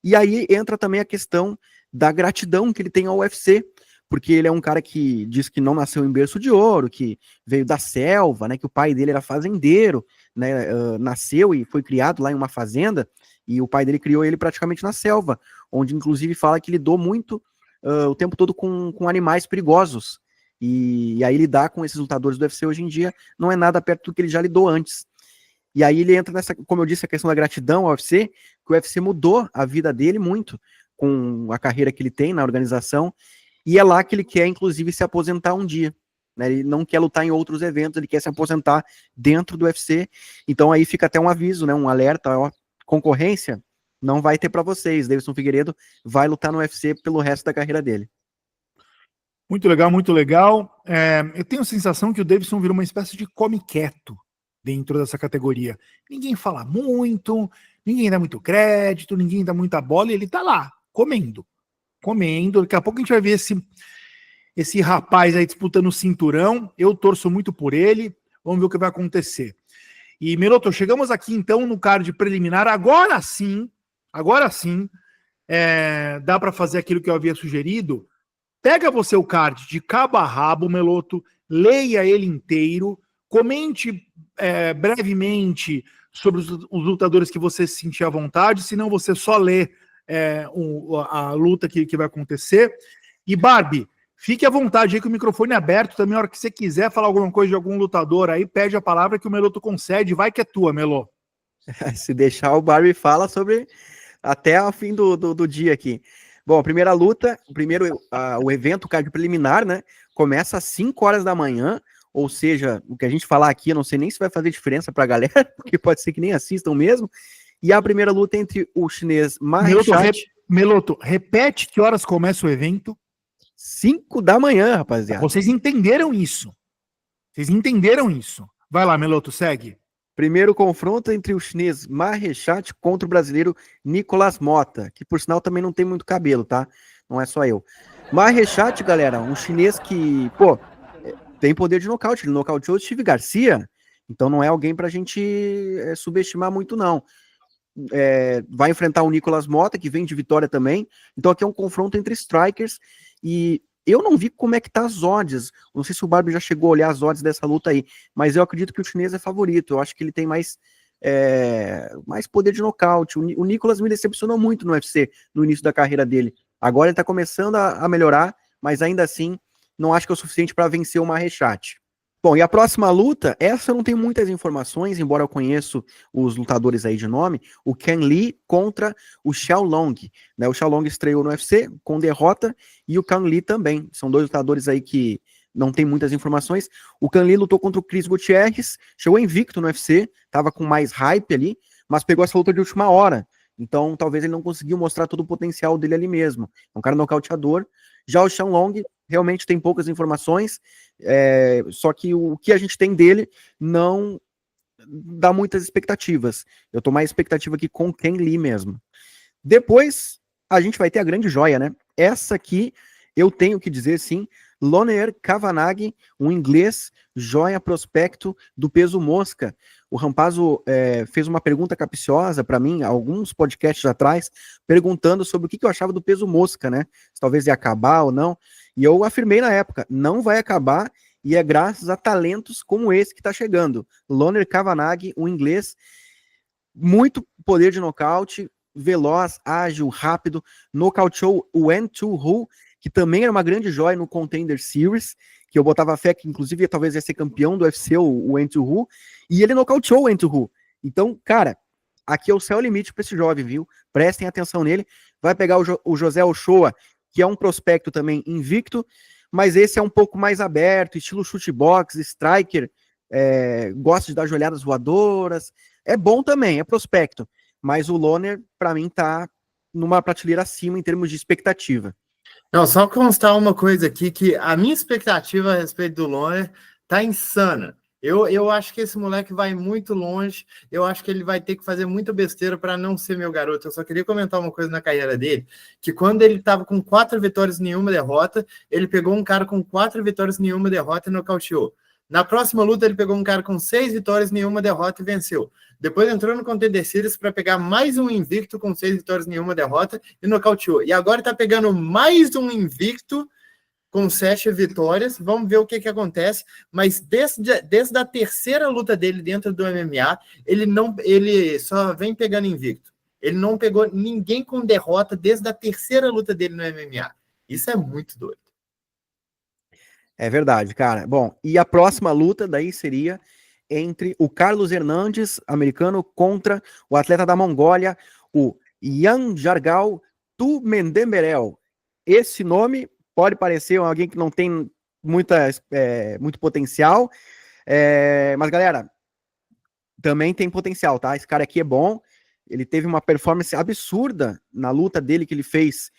E aí entra também a questão da gratidão que ele tem ao UFC, porque ele é um cara que diz que não nasceu em berço de ouro, que veio da selva, né, que o pai dele era fazendeiro, né, nasceu e foi criado lá em uma fazenda, e o pai dele criou ele praticamente na selva, onde inclusive fala que lidou muito o tempo todo com animais perigosos, e aí lidar com esses lutadores do UFC hoje em dia não é nada perto do que ele já lidou antes. E aí ele entra nessa, como eu disse, a questão da gratidão ao UFC, que o UFC mudou a vida dele muito, com a carreira que ele tem na organização, e é lá que ele quer, inclusive, se aposentar um dia, né? Ele não quer lutar em outros eventos, ele quer se aposentar dentro do UFC. Então aí fica até um aviso, né? Um alerta, ó, concorrência não vai ter para vocês. Davidson Figueiredo vai lutar no UFC pelo resto da carreira dele. Muito legal, muito legal. Eu tenho a sensação que o Davidson virou uma espécie de come quieto dentro dessa categoria. Ninguém fala muito, ninguém dá muito crédito, ninguém dá muita bola, e ele tá lá, comendo. Daqui a pouco a gente vai ver esse rapaz aí disputando o cinturão. Eu torço muito por ele, vamos ver o que vai acontecer. E, Meloto, chegamos aqui então no card preliminar. Agora sim, dá para fazer aquilo que eu havia sugerido. Pega você o card de cabo a rabo, Meloto, leia ele inteiro, comente brevemente sobre os lutadores que você se sentir à vontade, senão você só lê a luta que vai acontecer. E Barbie, fique à vontade aí com o microfone aberto também, a hora que você quiser falar alguma coisa de algum lutador aí, pede a palavra que o Meloto concede, vai que é tua, Melo. Se deixar, o Barbie fala sobre até o fim do dia aqui. Bom, a primeira luta, o evento, o card preliminar, né, começa às 5 horas da manhã, ou seja, o que a gente falar aqui, eu não sei nem se vai fazer diferença pra galera, porque pode ser que nem assistam mesmo. E a primeira luta entre o chinês Marechat... Meloto, repete que horas começa o evento. 5 da manhã, rapaziada. Vocês entenderam isso. Vai lá, Meloto, segue. Primeiro confronto entre o chinês Marechat contra o brasileiro Nicolas Mota, que por sinal também não tem muito cabelo, tá? Não é só eu. Marechat, galera, um chinês que, tem poder de nocaute. Ele nocauteou o Steve Garcia, então não é alguém pra gente subestimar muito, não. Vai enfrentar o Nicolas Mota, que vem de vitória também. Então aqui é um confronto entre strikers, e eu não vi como é que tá as odds. Não sei se o Barbie já chegou a olhar as odds dessa luta aí, mas eu acredito que o chinês é favorito. Eu acho que ele tem mais poder de nocaute. O Nicolas me decepcionou muito no UFC, no início da carreira dele. Agora ele tá começando a melhorar, mas ainda assim não acho que é o suficiente para vencer o Marechat. Bom, e a próxima luta, essa eu não tenho muitas informações, embora eu conheço os lutadores aí de nome, o Ken Lee contra o Xiaolong, né? O Xiaolong estreou no UFC com derrota, e o Ken Lee também. São dois lutadores aí que não tem muitas informações. O Canli lutou contra o Chris Gutierrez, chegou invicto no UFC, tava com mais hype ali, mas pegou essa luta de última hora. Então, talvez ele não conseguiu mostrar todo o potencial dele ali mesmo. É um cara nocauteador. Já o Sean Long realmente tem poucas informações, só que o que a gente tem dele não dá muitas expectativas. Eu tô mais expectativa aqui com o Ken Lee mesmo. Depois, a gente vai ter a grande joia, né? Essa aqui, eu tenho que dizer, sim, Loner Kavanagh, um inglês, joia prospecto do peso mosca. O Rampazzo fez uma pergunta capciosa para mim, alguns podcasts atrás, perguntando sobre o que eu achava do peso mosca, né? Se talvez ia acabar ou não. E eu afirmei na época, não vai acabar, e é graças a talentos como esse que está chegando. Loner Kavanagh, um inglês, muito poder de nocaute, veloz, ágil, rápido, nocauteou o N2 Hu, que também era uma grande joia no Contender Series, que eu botava fé que inclusive talvez ia ser campeão do UFC, o N2 Hu, e ele nocauteou o N2 Hu. Então, cara, aqui é o céu limite para esse jovem, viu? Prestem atenção nele. Vai pegar o José Ochoa, que é um prospecto também invicto, mas esse é um pouco mais aberto, estilo chute-box, striker, gosta de dar joelhadas voadoras, é bom também, é prospecto, mas o Loner, para mim, tá numa prateleira acima em termos de expectativa. Não, só constar uma coisa aqui, que a minha expectativa a respeito do Loner tá insana. Eu acho que esse moleque vai muito longe, eu acho que ele vai ter que fazer muita besteira para não ser meu garoto. Eu só queria comentar uma coisa na carreira dele, que quando ele estava com 4 vitórias e nenhuma derrota, ele pegou um cara com 4 vitórias e nenhuma derrota e nocauteou. Na próxima luta, ele pegou um cara com 6 vitórias e nenhuma derrota e venceu. Depois entrou no Contender Series para pegar mais um invicto com 6 vitórias e nenhuma derrota e nocauteou. E agora está pegando mais um invicto com 7 vitórias. Vamos ver o que acontece. Mas desde a terceira luta dele dentro do MMA, ele só vem pegando invicto. Ele não pegou ninguém com derrota desde a terceira luta dele no MMA. Isso é muito doido. É verdade, cara. Bom, e a próxima luta daí seria entre o Carlos Hernandes, americano, contra o atleta da Mongólia, o Yan Jargal Tumendemberel. Esse nome pode parecer alguém que não tem muito potencial, mas, galera, também tem potencial, tá? Esse cara aqui é bom, ele teve uma performance absurda na luta dele que ele fez.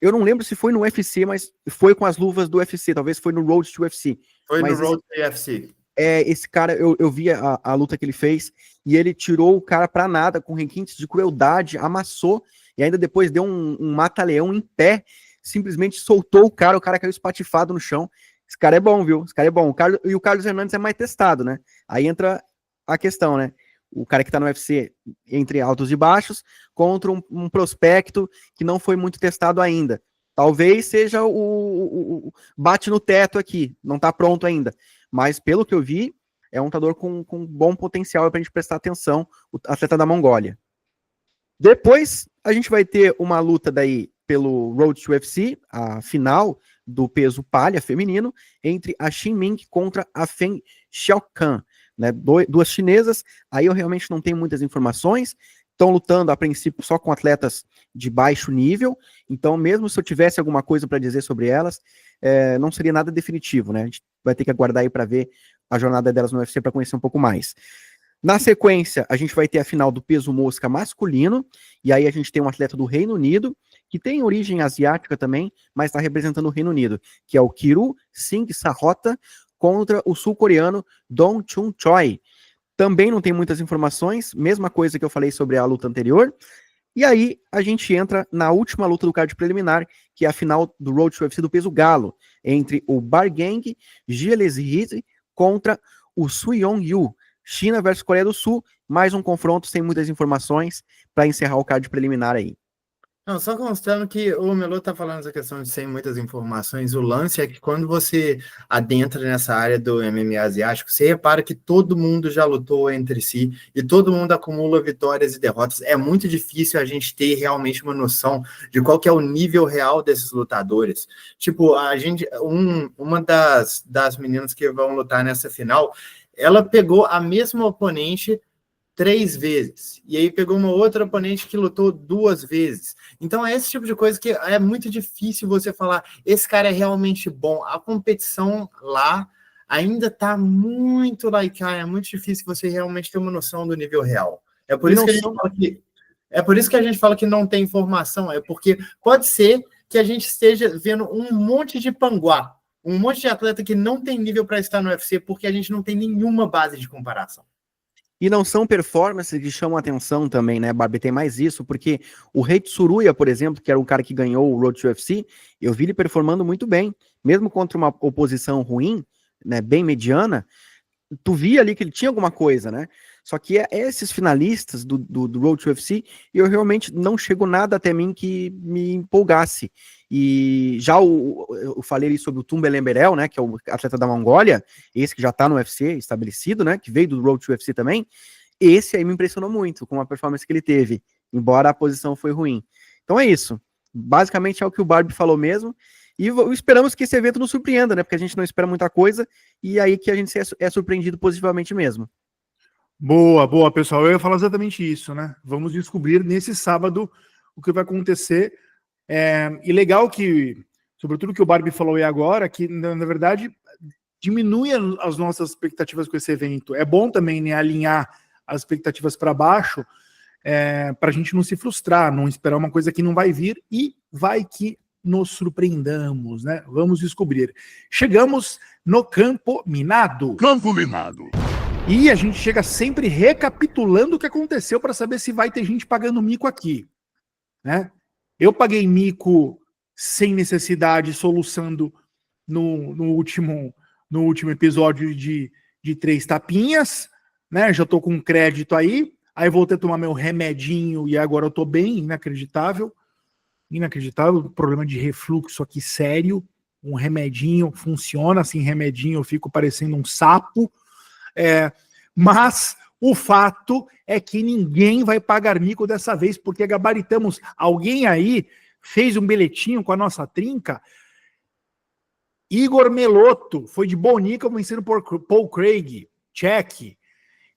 Eu não lembro se foi no UFC, mas foi com as luvas do UFC, talvez foi no Road to UFC. Foi mas no Road to UFC. Esse cara, eu vi a luta que ele fez, e ele tirou o cara pra nada, com requintes de crueldade, amassou, e ainda depois deu um mata-leão em pé, simplesmente soltou o cara caiu espatifado no chão. Esse cara é bom, viu? Esse cara é bom. E o Carlos Hernandes é mais testado, né? Aí entra a questão, né? O cara que tá no UFC entre altos e baixos, contra um prospecto que não foi muito testado ainda. Talvez seja o bate no teto aqui, não tá pronto ainda. Mas pelo que eu vi, é um lutador com bom potencial pra gente prestar atenção, o atleta da Mongólia. Depois, a gente vai ter uma luta daí pelo Road to UFC, a final do peso palha feminino, entre a Xin Ming contra a Feng Xiaocan, né? Duas chinesas. Aí eu realmente não tenho muitas informações. Estão lutando, a princípio, só com atletas de baixo nível. Então, mesmo se eu tivesse alguma coisa para dizer sobre elas, não seria nada definitivo, né? A gente vai ter que aguardar aí para ver a jornada delas no UFC para conhecer um pouco mais. Na sequência, a gente vai ter a final do peso mosca masculino, e aí a gente tem um atleta do Reino Unido, que tem origem asiática também, mas está representando o Reino Unido, que é o Kiru Singh Sahota, contra o sul-coreano Dong Chun Choi. Também não tem muitas informações, mesma coisa que eu falei sobre a luta anterior. E aí a gente entra na última luta do card preliminar, que é a final do Road to UFC do peso galo, entre o Bargang Gielezhizi contra o Suyong Yu. China versus Coreia do Sul, mais um confronto sem muitas informações para encerrar o card preliminar aí. Não, só constando que o Melo está falando essa questão de sem muitas informações, o lance é que quando você adentra nessa área do MMA asiático, você repara que todo mundo já lutou entre si e todo mundo acumula vitórias e derrotas. É muito difícil a gente ter realmente uma noção de qual que é o nível real desses lutadores. Tipo, uma das meninas que vão lutar nessa final, ela pegou a mesma oponente 3 vezes. E aí pegou uma outra oponente que lutou 2 vezes. Então é esse tipo de coisa que é muito difícil você falar, esse cara é realmente bom. A competição lá ainda tá muito é muito difícil você realmente ter uma noção do nível real. É por isso que a gente fala que a gente fala que não tem informação, é porque pode ser que a gente esteja vendo um monte de panguá, um monte de atleta que não tem nível para estar no UFC, porque a gente não tem nenhuma base de comparação. E não são performances que chamam atenção também, né, Barbie? Tem mais isso, porque o Rei Tsuruya, por exemplo, que era o cara que ganhou o Road to UFC, eu vi ele performando muito bem, mesmo contra uma oposição ruim, né, bem mediana, tu via ali que ele tinha alguma coisa, né? Só que esses finalistas do Road to UFC, eu realmente não chego nada até mim que me empolgasse. E já eu falei ali sobre o Tumbelem Berel, né, que é o atleta da Mongólia, esse que já tá no UFC estabelecido, né, que veio do Road to UFC também, esse aí me impressionou muito com a performance que ele teve, embora a posição foi ruim. Então é isso. Basicamente é o que o Barbie falou mesmo, e esperamos que esse evento nos surpreenda, né, porque a gente não espera muita coisa, e aí que a gente é surpreendido positivamente mesmo. Boa, pessoal. Eu ia falar exatamente isso, né? Vamos descobrir nesse sábado o que vai acontecer. E legal que, sobretudo que o Barbie falou aí agora, que na verdade diminui as nossas expectativas com esse evento. É bom também, né, alinhar as expectativas para baixo, para a gente não se frustrar, não esperar uma coisa que não vai vir e vai que nos surpreendamos, né? Vamos descobrir. Chegamos no Campo Minado. Campo Minado. E a gente chega sempre recapitulando o que aconteceu para saber se vai ter gente pagando mico aqui, né? Eu paguei mico sem necessidade, soluçando no último episódio de 3 tapinhas, né? Já tô com crédito aí voltei a tomar meu remedinho e agora eu tô bem, inacreditável, problema de refluxo aqui sério, um remedinho funciona, sem remedinho eu fico parecendo um sapo, mas o fato é que ninguém vai pagar mico dessa vez, porque gabaritamos. Alguém aí fez um bilhetinho com a nossa trinca. Igor Melotto foi de Bonica vencendo por Paul Craig, check.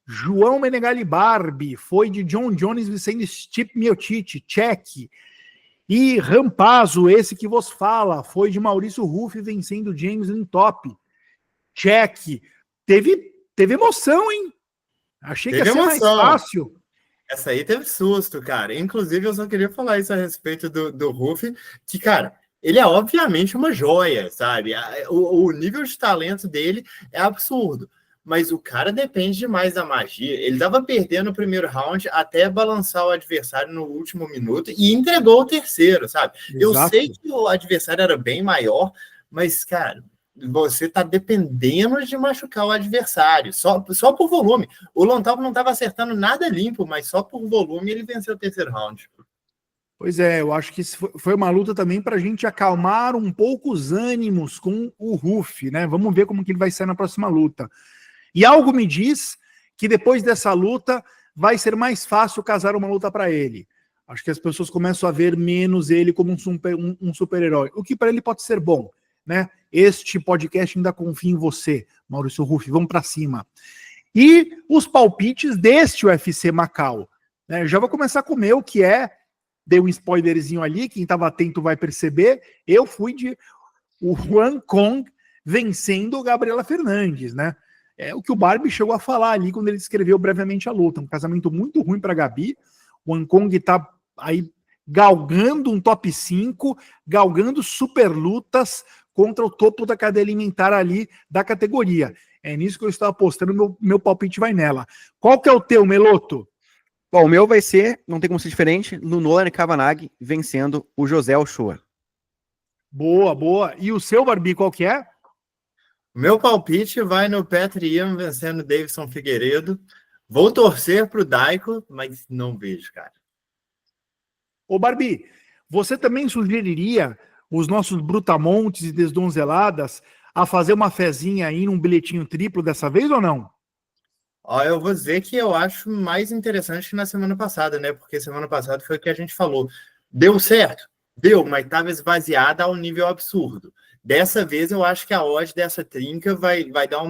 João Menegali Barbie foi de John Jones vencendo Stipe Miocic, check. E Rampazzo, esse que vos fala, foi de Maurício Ruff vencendo James Lintop, check. Teve emoção, hein? Achei que ia ser mais fácil. Essa aí teve susto, cara. Inclusive, eu só queria falar isso a respeito do Ruff, que, cara, ele é obviamente uma joia, sabe? O nível de talento dele é absurdo. Mas o cara depende demais da magia. Ele estava perdendo o primeiro round até balançar o adversário no último minuto e entregou o terceiro, sabe? Exato. Eu sei que o adversário era bem maior, mas, cara, você está dependendo de machucar o adversário, só por volume. O Lomtop não estava acertando nada limpo, mas só por volume ele venceu o terceiro round. Pois é, eu acho que foi uma luta também para a gente acalmar um pouco os ânimos com o Ruff, né? Vamos ver como que ele vai sair na próxima luta. E algo me diz que depois dessa luta vai ser mais fácil casar uma luta para ele. Acho que as pessoas começam a ver menos ele como um super-herói, o que para ele pode ser bom, né? Este podcast ainda confia em você, Maurício Ruff, vamos para cima. E os palpites deste UFC Macau, né? Já vou começar com o meu, que dei um spoilerzinho ali, quem estava atento vai perceber, eu fui de o Juan Kong vencendo Gabriela Fernandes, né? É o que o Barbie chegou a falar ali quando ele descreveu brevemente a luta. Um casamento muito ruim para a Gabi. O Juan Kong está aí galgando um top 5, galgando super lutas contra o topo da cadeia alimentar ali da categoria. É nisso que eu estou apostando, meu palpite vai nela. Qual que é o teu, Melotto? Bom, o meu vai ser, não tem como ser diferente, no Nolan Kavanagh vencendo o José Ochoa. Boa. E o seu, Barbie, qual que é? Meu palpite vai no Petr Yan vencendo Davidson Figueiredo. Vou torcer pro Daico, mas não vejo, cara. Ô, Barbie, você também sugeriria os nossos brutamontes e desdonzeladas a fazer uma fezinha aí num bilhetinho triplo dessa vez ou não? Ó, eu vou dizer que eu acho mais interessante que na semana passada, né? Porque semana passada foi o que a gente falou. Deu certo? Deu, mas estava esvaziada a um nível absurdo. Dessa vez eu acho que a odd dessa trinca vai dar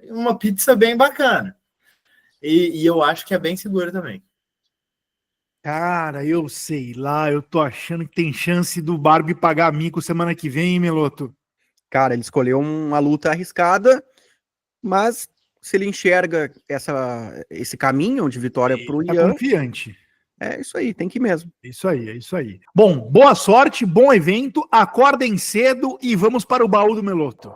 uma pizza bem bacana. E eu acho que é bem segura também. Cara, eu sei lá, eu tô achando que tem chance do Barbie pagar mico semana que vem, hein, Meloto? Cara, ele escolheu uma luta arriscada, mas se ele enxerga esse caminho de vitória pro Tá Ian, confiante. é isso aí, tem que ir mesmo. Isso aí, é isso aí. Bom, boa sorte, bom evento, acordem cedo e vamos para o baú do Meloto.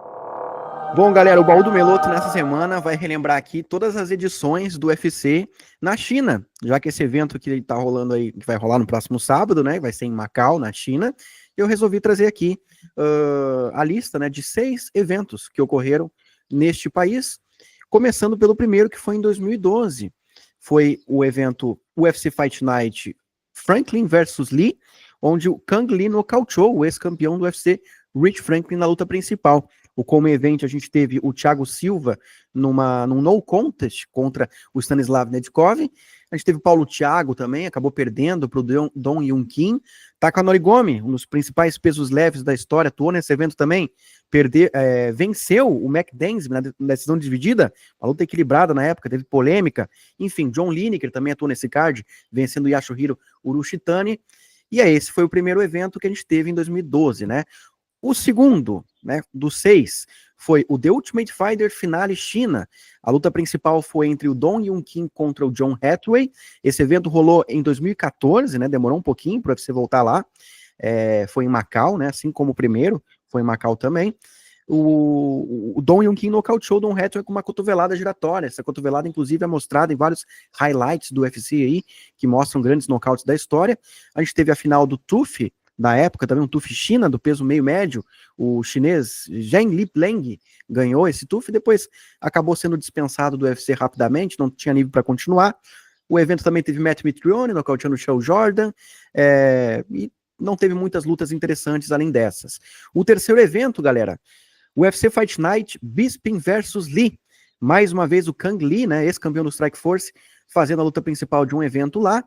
Bom, galera, o Baú do Meloto nessa semana vai relembrar aqui todas as edições do UFC na China, já que esse evento que tá rolando aí, que vai rolar no próximo sábado, né, vai ser em Macau, na China, eu resolvi trazer aqui a lista, né, de 6 eventos que ocorreram neste país, começando pelo primeiro, que foi em 2012. Foi o evento UFC Fight Night Franklin versus Lee, onde o Kang Lee nocauteou o ex-campeão do UFC, Rich Franklin, na luta principal. O Come Event, a gente teve o Thiago Silva num no contest contra o Stanislav Nedkov. A gente teve o Paulo Thiago também, acabou perdendo para o Dong Yun Kim. Takanori Gomi, um dos principais pesos leves da história, atuou nesse evento também. Venceu o McDaniels na decisão dividida, uma luta equilibrada na época, teve polêmica. Enfim, John Lineker também atuou nesse card, vencendo o Yasuhiro Urushitani. E esse foi o primeiro evento que a gente teve em 2012, né? O segundo, né, dos 6, foi o The Ultimate Fighter Finale China. A luta principal foi entre o Dong Yun Kim contra o John Hathaway. Esse evento rolou em 2014, né, demorou um pouquinho para você voltar lá. Foi em Macau, né, assim como o primeiro, foi em Macau também. O Dong Yun Kim nocauteou o John Hathaway com uma cotovelada giratória. Essa cotovelada, inclusive, é mostrada em vários highlights do UFC aí, que mostram grandes nocautes da história. A gente teve a final do TUF, na época, também um TUF China, do peso meio-médio, o chinês Zheng Lipleng ganhou esse TUF e depois acabou sendo dispensado do UFC rapidamente, não tinha nível para continuar. O evento também teve Matt Mitrione, nocauteando o Chael Jordan, e não teve muitas lutas interessantes além dessas. O terceiro evento, galera, o UFC Fight Night Bisping versus Lee. Mais uma vez o Kang Lee, né, ex-campeão do Strikeforce, fazendo a luta principal de um evento lá.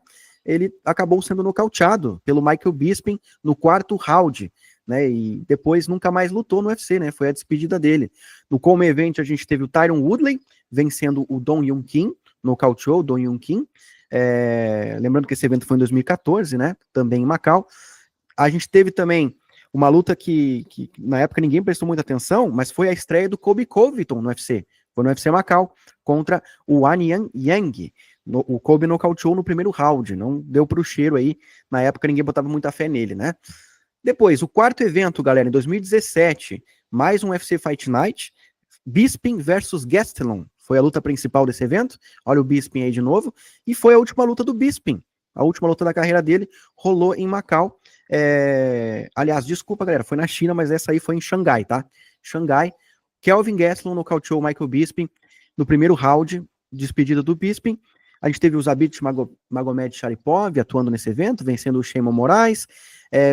Ele acabou sendo nocauteado pelo Michael Bisping no quarto round, né, e depois nunca mais lutou no UFC, né, foi a despedida dele. No Come Event a gente teve o Tyron Woodley vencendo o Dong Yun Kim, nocauteou o Dong Yun Kim, lembrando que esse evento foi em 2014, né, também em Macau. A gente teve também uma luta que na época ninguém prestou muita atenção, mas foi a estreia do Colby Covington no UFC, foi no UFC Macau, contra o An Yang. O Colby nocauteou no primeiro round, não deu pro cheiro aí, na época ninguém botava muita fé nele, né? Depois, o quarto evento, galera, em 2017, mais um UFC Fight Night, Bisping versus Gastelum, foi a luta principal desse evento, olha o Bisping aí de novo, e foi a última luta do Bisping, a última luta da carreira dele, rolou em Macau. Aliás, desculpa, galera, foi na China, mas essa aí foi em Xangai, tá? Xangai. Kelvin Gastelum nocauteou o Michael Bisping no primeiro round, despedida do Bisping. A gente teve o Zabit Magomed Sharipov atuando nesse evento, vencendo o Shimon Moraes.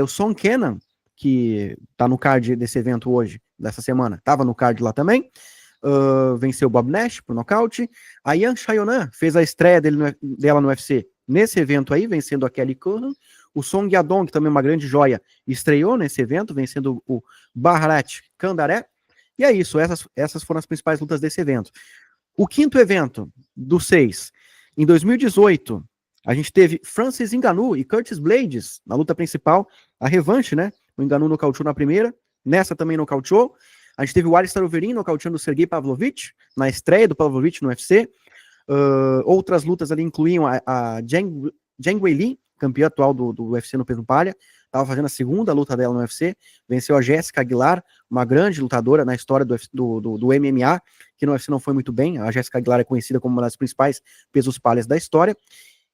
O Son Kenan, que tá no card desse evento hoje, dessa semana, tava no card lá também. Venceu o Bob Nash por nocaute. A Yan Xiaonan fez a estreia dela no UFC nesse evento aí, vencendo a Kelly Curran. O Song Yadong, que também é uma grande joia, estreou nesse evento, vencendo o Bharat Kandaré. E é isso, essas foram as principais lutas desse evento. O quinto evento, dos 6, em 2018, a gente teve Francis Ngannou e Curtis Blades na luta principal, a revanche, né? O Ngannou nocauteou na primeira, nessa também nocauteou. A gente teve o Alistair Overeem nocauteando o Sergei Pavlovich, na estreia do Pavlovich no UFC. Outras lutas ali incluíam a Zhang Weili, campeã atual do UFC no peso palha, estava fazendo a segunda luta dela no UFC, venceu a Jéssica Aguilar, uma grande lutadora na história do MMA, que no UFC não foi muito bem. A Jéssica Aguilar é conhecida como uma das principais pesos palhas da história.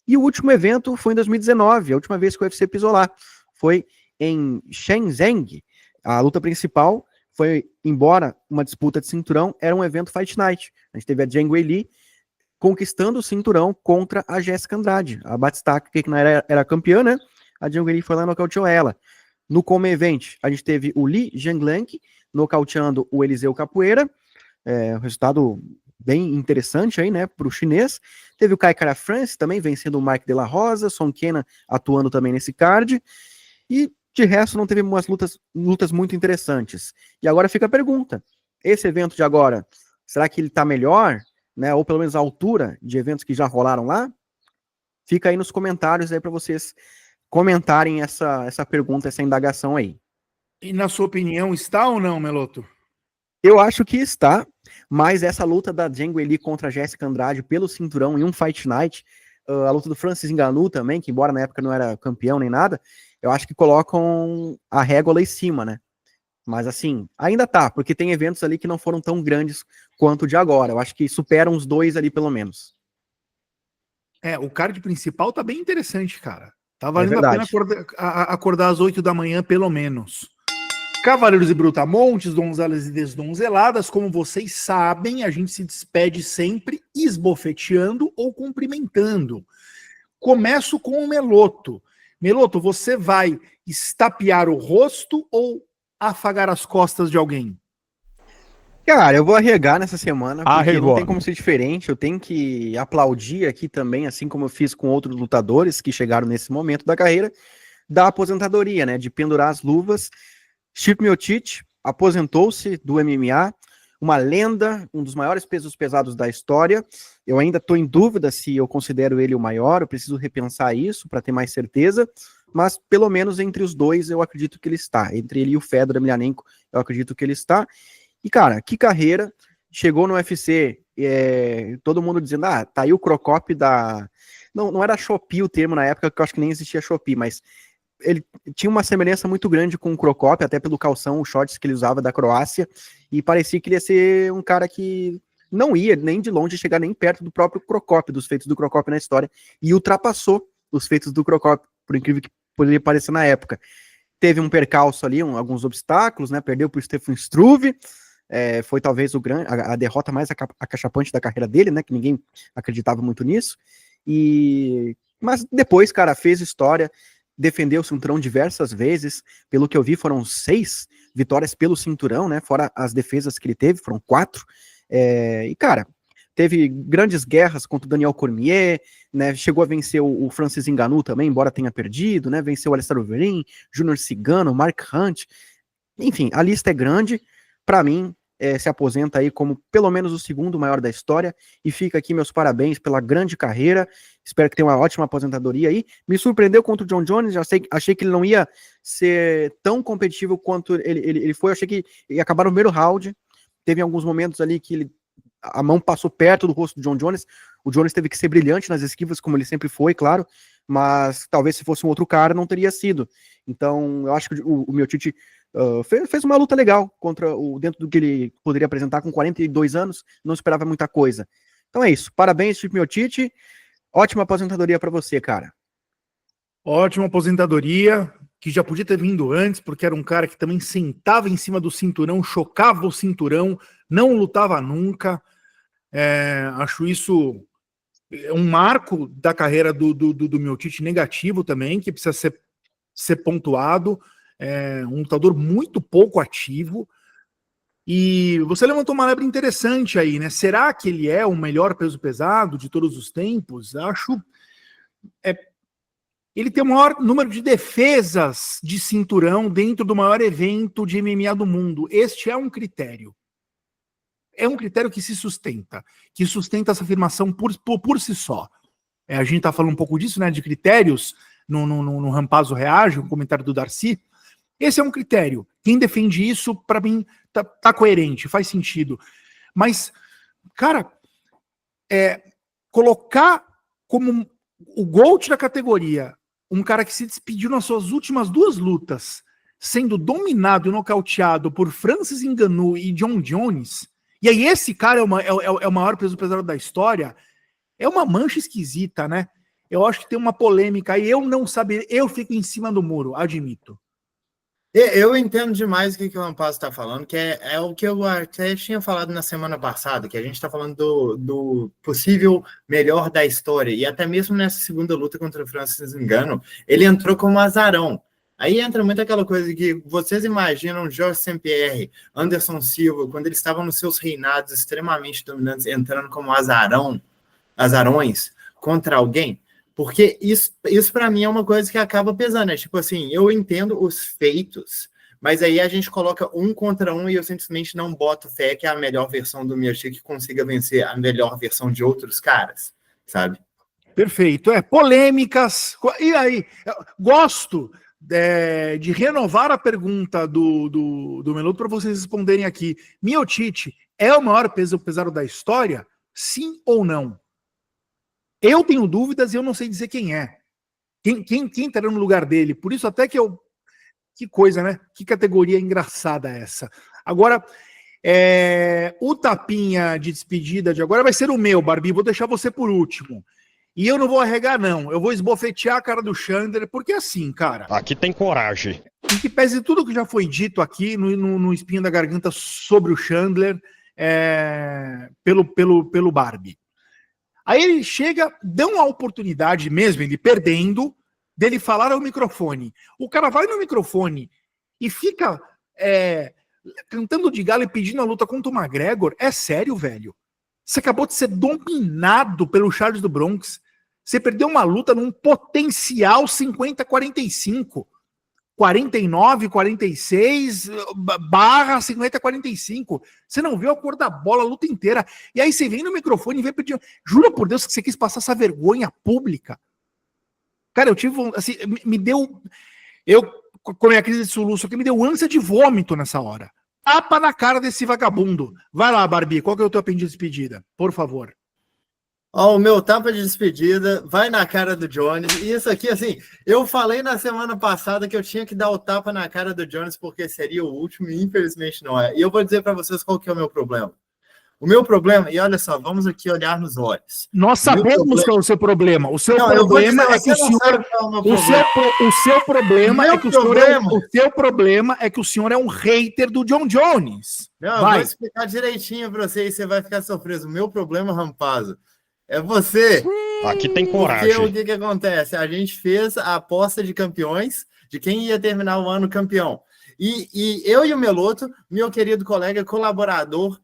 E o último evento foi em 2019, a última vez que o UFC pisou lá, foi em Shenzhen. A luta principal foi, embora uma disputa de cinturão, era um evento Fight Night. A gente teve a Zhang Weili conquistando o cinturão contra a Jéssica Andrade, a Batistaca, que era campeã, né? A Zhang Weili foi lá e nocauteou ela. No Come Event, a gente teve o Li Jiangleng nocauteando o Eliseu Capoeira, um resultado bem interessante aí, né, para o chinês. Teve o Kai Kara France também vencendo o Mike De La Rosa, Son Kenan atuando também nesse card, e de resto não teve umas lutas muito interessantes. E agora fica a pergunta, esse evento de agora, será que ele tá melhor? né, ou pelo menos a altura de eventos que já rolaram lá? Fica aí nos comentários aí para vocês comentarem essa pergunta, essa indagação aí. E na sua opinião, está ou não, Meloto? Eu acho que está, mas essa luta da Zhang Weili contra a Jéssica Andrade pelo cinturão em um Fight Night, a luta do Francis Ngannou também, que embora na época não era campeão nem nada, eu acho que colocam a régua lá em cima, né? Mas assim, ainda tá, porque tem eventos ali que não foram tão grandes quanto o de agora. Eu acho que superam os dois ali, pelo menos. O card principal tá bem interessante, cara. Tá É valendo a pena verdade. acordar às 8 da manhã, pelo menos. Cavaleiros e Brutamontes, donzelas e desdonzeladas, como vocês sabem, a gente se despede sempre esbofeteando ou cumprimentando. Começo com o Meloto. Meloto, você vai estapear o rosto ou afagar as costas de alguém? Cara, eu vou arregar nessa semana, porque Arregou. não tem como ser diferente. Eu tenho que aplaudir aqui também, assim como eu fiz com outros lutadores que chegaram nesse momento da carreira, da aposentadoria, né? De pendurar as luvas. Stipe Miocic aposentou-se do MMA, uma lenda, um dos maiores pesos pesados da história. Eu ainda estou em dúvida se eu considero ele o maior, eu preciso repensar isso para ter mais certeza, mas pelo menos entre os dois eu acredito que ele está. Entre ele e o Fedor Emelianenko, eu acredito que ele está. E, cara, que carreira. Chegou no UFC, todo mundo dizendo, tá aí o Crocop da... Não era Shopee o termo na época, que eu acho que nem existia Shopee, mas ele tinha uma semelhança muito grande com o Crocop, até pelo calção, os shorts que ele usava da Croácia, e parecia que ele ia ser um cara que não ia nem de longe chegar nem perto do próprio Crocop, dos feitos do Crocop na história, e ultrapassou os feitos do Crocop, por incrível que poderia parecer na época. Teve um percalço ali, alguns obstáculos, né? Perdeu para o Stefan Struve, foi talvez a derrota mais acachapante da carreira dele, né? Que ninguém acreditava muito nisso. Mas depois, cara, fez história, defendeu o cinturão diversas vezes. Pelo que eu vi, foram 6 vitórias pelo cinturão, né? Fora as defesas que ele teve, foram 4. E, cara, teve grandes guerras contra o Daniel Cormier, né? Chegou a vencer o Francis Ngannou também, embora tenha perdido, né? Venceu o Alistair Overeem, Junior Cigano, Mark Hunt. Enfim, a lista é grande. Para mim, se aposenta aí como pelo menos o segundo maior da história, e fica aqui meus parabéns pela grande carreira, espero que tenha uma ótima aposentadoria aí. Me surpreendeu contra o John Jones, achei que ele não ia ser tão competitivo quanto ele foi, achei que ia acabar no primeiro round, teve alguns momentos ali que a mão passou perto do rosto do John Jones, o Jones teve que ser brilhante nas esquivas, como ele sempre foi, claro, mas talvez se fosse um outro cara não teria sido. Então eu acho que o Miocic fez uma luta legal dentro do que ele poderia apresentar com 42 anos, não esperava muita coisa. Então é isso, parabéns, Stipe Miocic, ótima aposentadoria para você, cara. Ótima aposentadoria, que já podia ter vindo antes, porque era um cara que também sentava em cima do cinturão, chocava o cinturão, não lutava nunca. Acho isso um marco da carreira do Miocic negativo também, que precisa ser pontuado. Um lutador muito pouco ativo. E você levantou uma lebre interessante aí, né? Será que ele é o melhor peso pesado de todos os tempos? Acho. Ele tem o maior número de defesas de cinturão dentro do maior evento de MMA do mundo. Este é um critério. É um critério que sustenta essa afirmação por si só. A gente está falando um pouco disso, né? De critérios no Rampazzo Reage, o comentário do Darcy. Esse é um critério. Quem defende isso, para mim, tá coerente, faz sentido. Mas, cara, colocar como o GOAT da categoria um cara que se despediu nas suas últimas 2 lutas, sendo dominado e nocauteado por Francis Ngannou e John Jones, e aí esse cara é o maior peso pesado da história, é uma mancha esquisita, né? Eu acho que tem uma polêmica aí, eu fico em cima do muro, admito. Eu entendo demais o que o Rampazzo está falando, que é o que eu até tinha falado na semana passada, que a gente está falando do possível melhor da história, e até mesmo nessa segunda luta contra o Francis Ngannou, ele entrou como azarão. Aí entra muito aquela coisa que vocês imaginam Georges St-Pierre, Anderson Silva, quando eles estavam nos seus reinados extremamente dominantes, entrando como azarões contra alguém? Porque isso para mim é uma coisa que acaba pesando. Tipo assim, eu entendo os feitos, Mas aí a gente coloca 1 contra 1 e eu simplesmente não boto fé que a melhor versão do Miocic consiga vencer a melhor versão de outros caras, sabe? Perfeito. Polêmicas. E aí? Gosto de renovar a pergunta do Meloto para vocês responderem aqui. Miocic é o maior peso pesado da história? Sim ou não? Eu tenho dúvidas e eu não sei dizer quem é. Quem estará no lugar dele? Por isso até que eu... Que coisa, né? Que categoria engraçada essa. Agora, o tapinha de despedida de agora vai ser o meu, Barbie. Vou deixar você por último. E eu não vou arregar, não. Eu vou esbofetear a cara do Chandler, porque assim, cara... Aqui tem coragem. Em que pese tudo que já foi dito aqui no Espinho da Garganta sobre o Chandler pelo Barbie. Aí ele chega, dá uma oportunidade mesmo, ele perdendo, dele falar ao microfone. O cara vai no microfone e fica cantando de galo e pedindo a luta contra o McGregor. É sério, velho. Você acabou de ser dominado pelo Charles do Bronx. Você perdeu uma luta num potencial 50-45. 49-46 barra 50-45. Você não viu a cor da bola a luta inteira. E aí você vem no microfone e vem pedir... Jura por Deus que você quis passar essa vergonha pública. Cara, eu tive... Assim, me deu... Eu, com a minha crise de soluço aqui, me deu ânsia de vômito nessa hora. Tapa na cara desse vagabundo. Vai lá, Barbie, qual que é o teu pedido de despedida? Por favor. O meu tapa de despedida vai na cara do Jones. E isso aqui, assim, eu falei na semana passada que eu tinha que dar o tapa na cara do Jones porque seria o último e infelizmente não é. E eu vou dizer para vocês qual que é o meu problema. O meu problema, e olha só, vamos aqui olhar nos olhos. Nós sabemos que é o seu problema. O seu problema é que o senhor... O seu problema é que o senhor é um hater do John Jones. Não, eu vou explicar direitinho para você e você vai ficar surpreso. O meu problema, Rampazzo, é você. Aqui tem coragem. Porque o que acontece? A gente fez a aposta de campeões, de quem ia terminar o ano campeão. E eu e o Meloto, meu querido colega, colaborador,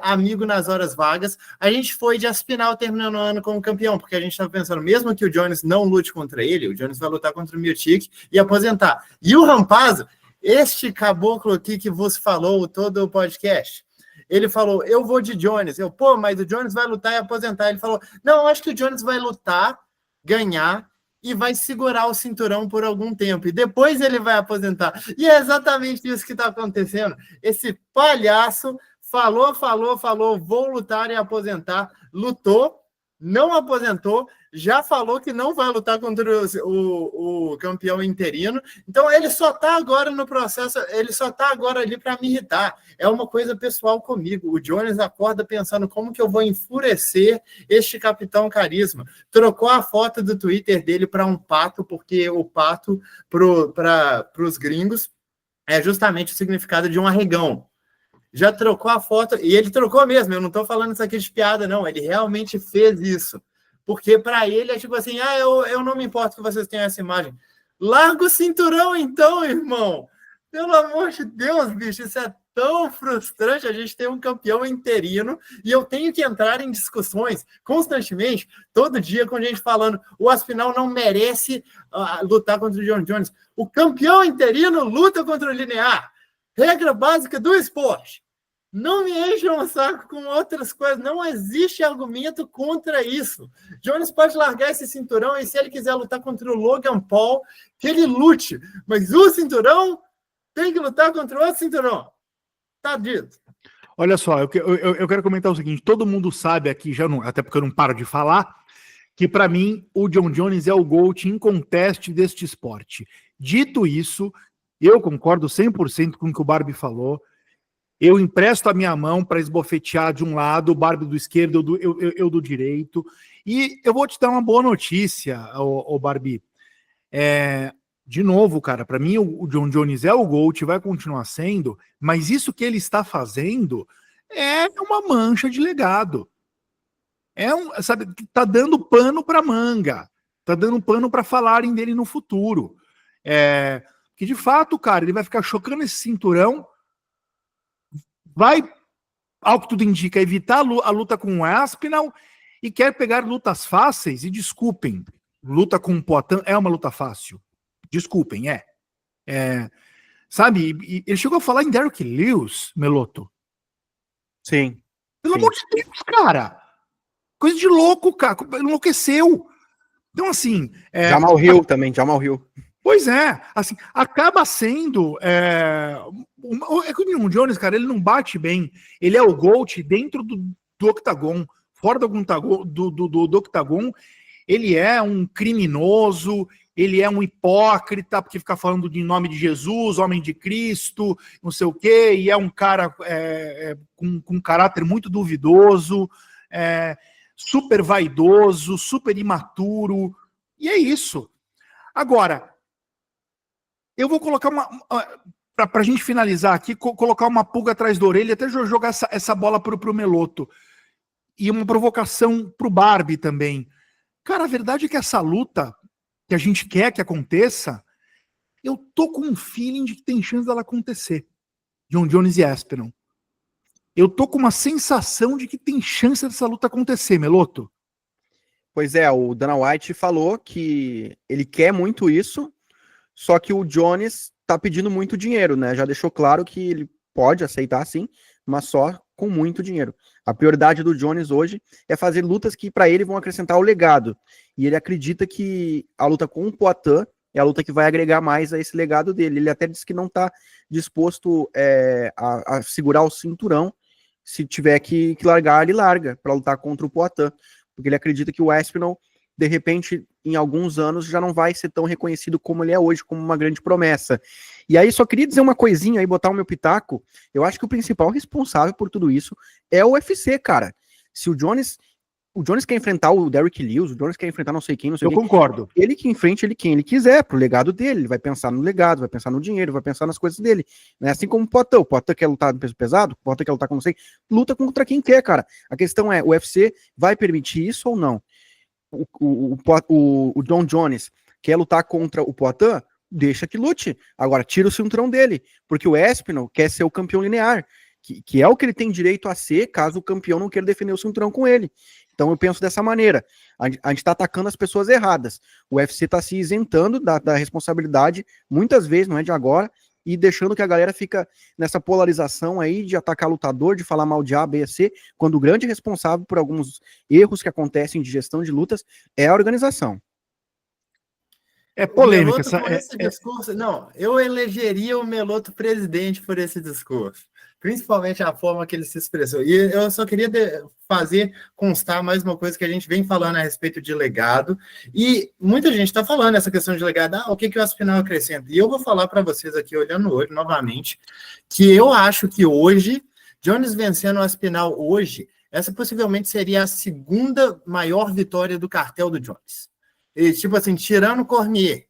amigo nas horas vagas, a gente foi de Aspinal terminando o ano como campeão, porque a gente estava pensando, mesmo que o Jones não lute contra ele, o Jones vai lutar contra o Miocic e aposentar. E o Rampazzo, este caboclo aqui que vos falou todo o podcast, ele falou, eu vou de Jones. Mas o Jones vai lutar e aposentar. Ele falou, não, eu acho que o Jones vai lutar, ganhar e vai segurar o cinturão por algum tempo. E depois ele vai aposentar. E é exatamente isso que está acontecendo. Esse palhaço falou, vou lutar e aposentar. Lutou, não aposentou, já falou que não vai lutar contra o campeão interino. Então ele só está agora no processo, ele só está agora ali para me irritar. É uma coisa pessoal comigo. O Jones acorda pensando como que eu vou enfurecer este capitão carisma. Trocou a foto do Twitter dele para um pato, porque o pato para os gringos é justamente o significado de um arregão. Já trocou a foto, e ele trocou mesmo, eu não estou falando isso aqui de piada, não, ele realmente fez isso, porque para ele é tipo assim, eu não me importo que vocês tenham essa imagem. Larga o cinturão então, irmão, pelo amor de Deus, bicho, isso é tão frustrante, a gente tem um campeão interino, e eu tenho que entrar em discussões constantemente, todo dia com gente falando, o Aspinal não merece lutar contra o John Jones, o campeão interino luta contra o linear. Regra básica do esporte. Não me encham o saco com outras coisas. Não existe argumento contra isso. Jones pode largar esse cinturão e se ele quiser lutar contra o Logan Paul, que ele lute. Mas o cinturão tem que lutar contra o outro cinturão. Tá dito. Olha só, eu quero comentar o seguinte. Todo mundo sabe aqui, até porque eu não paro de falar, que para mim o John Jones é o GOAT inconteste deste esporte. Dito isso, eu concordo 100% com o que o Barbie falou. Eu empresto a minha mão para esbofetear de um lado, o Barbie do esquerdo, eu do direito. E eu vou te dar uma boa notícia, o Barbie. De novo, cara, para mim o John Jones é o GOAT, vai continuar sendo, mas isso que ele está fazendo é uma mancha de legado. Sabe, tá dando pano para manga. Tá dando pano para falarem dele no futuro. Que de fato, cara, ele vai ficar chocando esse cinturão, vai, ao que tudo indica, evitar a luta com o Aspinall e quer pegar lutas fáceis, e desculpem, luta com o Poatan é uma luta fácil. Desculpem, Sabe? E ele chegou a falar em Derrick Lewis, Meloto. Sim. Pelo Sim. amor de Deus, cara. Coisa de louco, cara. Enlouqueceu. Então, assim... Jamal Hill também, Jamal Hill. Pois é. Assim, acaba sendo... É que o John Jones, cara, ele não bate bem. Ele é o GOAT dentro do octagon. Fora do octagon, ele é um criminoso, ele é um hipócrita, porque fica falando de nome de Jesus, homem de Cristo, não sei o quê, e é um cara com um caráter muito duvidoso, super vaidoso, super imaturo, e é isso. Agora, eu vou colocar para a gente finalizar aqui, colocar uma pulga atrás da orelha, até jogar essa bola pro Meloto. E uma provocação pro Barbie também. Cara, a verdade é que essa luta que a gente quer que aconteça, eu tô com um feeling de que tem chance dela acontecer. John Jones e Aspinall. Eu tô com uma sensação de que tem chance dessa luta acontecer, Meloto. Pois é, o Dana White falou que ele quer muito isso, só que o Jones tá pedindo muito dinheiro, né? Já deixou claro que ele pode aceitar sim, mas só com muito dinheiro. A prioridade do Jones hoje é fazer lutas que para ele vão acrescentar o legado. E ele acredita que a luta com o Poatan é a luta que vai agregar mais a esse legado dele. Ele até disse que não está disposto a segurar o cinturão. Se tiver que largar, ele larga para lutar contra o Poatan. Porque ele acredita que o Aspinall, de repente, em alguns anos, já não vai ser tão reconhecido como ele é hoje, como uma grande promessa. E aí, só queria dizer uma coisinha aí, botar o meu pitaco. Eu acho que o principal responsável por tudo isso é o UFC, cara. Se o Jones quer enfrentar o Derrick Lewis, o Jones quer enfrentar não sei quem, Eu concordo. Ele que enfrente quem ele quiser, pro legado dele. Ele vai pensar no legado, vai pensar no dinheiro, vai pensar nas coisas dele. Né? Assim como o Poatan quer lutar no peso pesado, o Poatan quer lutar com não sei, luta contra quem quer, cara. A questão é, o UFC vai permitir isso ou não? O John Jones quer lutar contra o Poatan, deixa que lute. Agora, tira o cinturão dele, porque o Aspinall quer ser o campeão linear, que é o que ele tem direito a ser, caso o campeão não queira defender o cinturão com ele. Então eu penso dessa maneira. A gente está atacando as pessoas erradas. O UFC está se isentando da responsabilidade, muitas vezes, não é de agora, e deixando que a galera fica nessa polarização aí de atacar lutador, de falar mal de A, B, C, quando o grande responsável por alguns erros que acontecem de gestão de lutas é a organização. É polêmica. Esse discurso, não, eu elegeria o Meloto presidente por esse discurso. Principalmente a forma que ele se expressou. E eu só queria fazer constar mais uma coisa que a gente vem falando a respeito de legado. E muita gente está falando essa questão de legado. O que o Aspinall acrescenta? E eu vou falar para vocês aqui, olhando hoje, novamente, que eu acho que hoje, Jones vencendo o Aspinall hoje, essa possivelmente seria a segunda maior vitória do cartel do Jones. E, tipo assim, tirando o Cormier,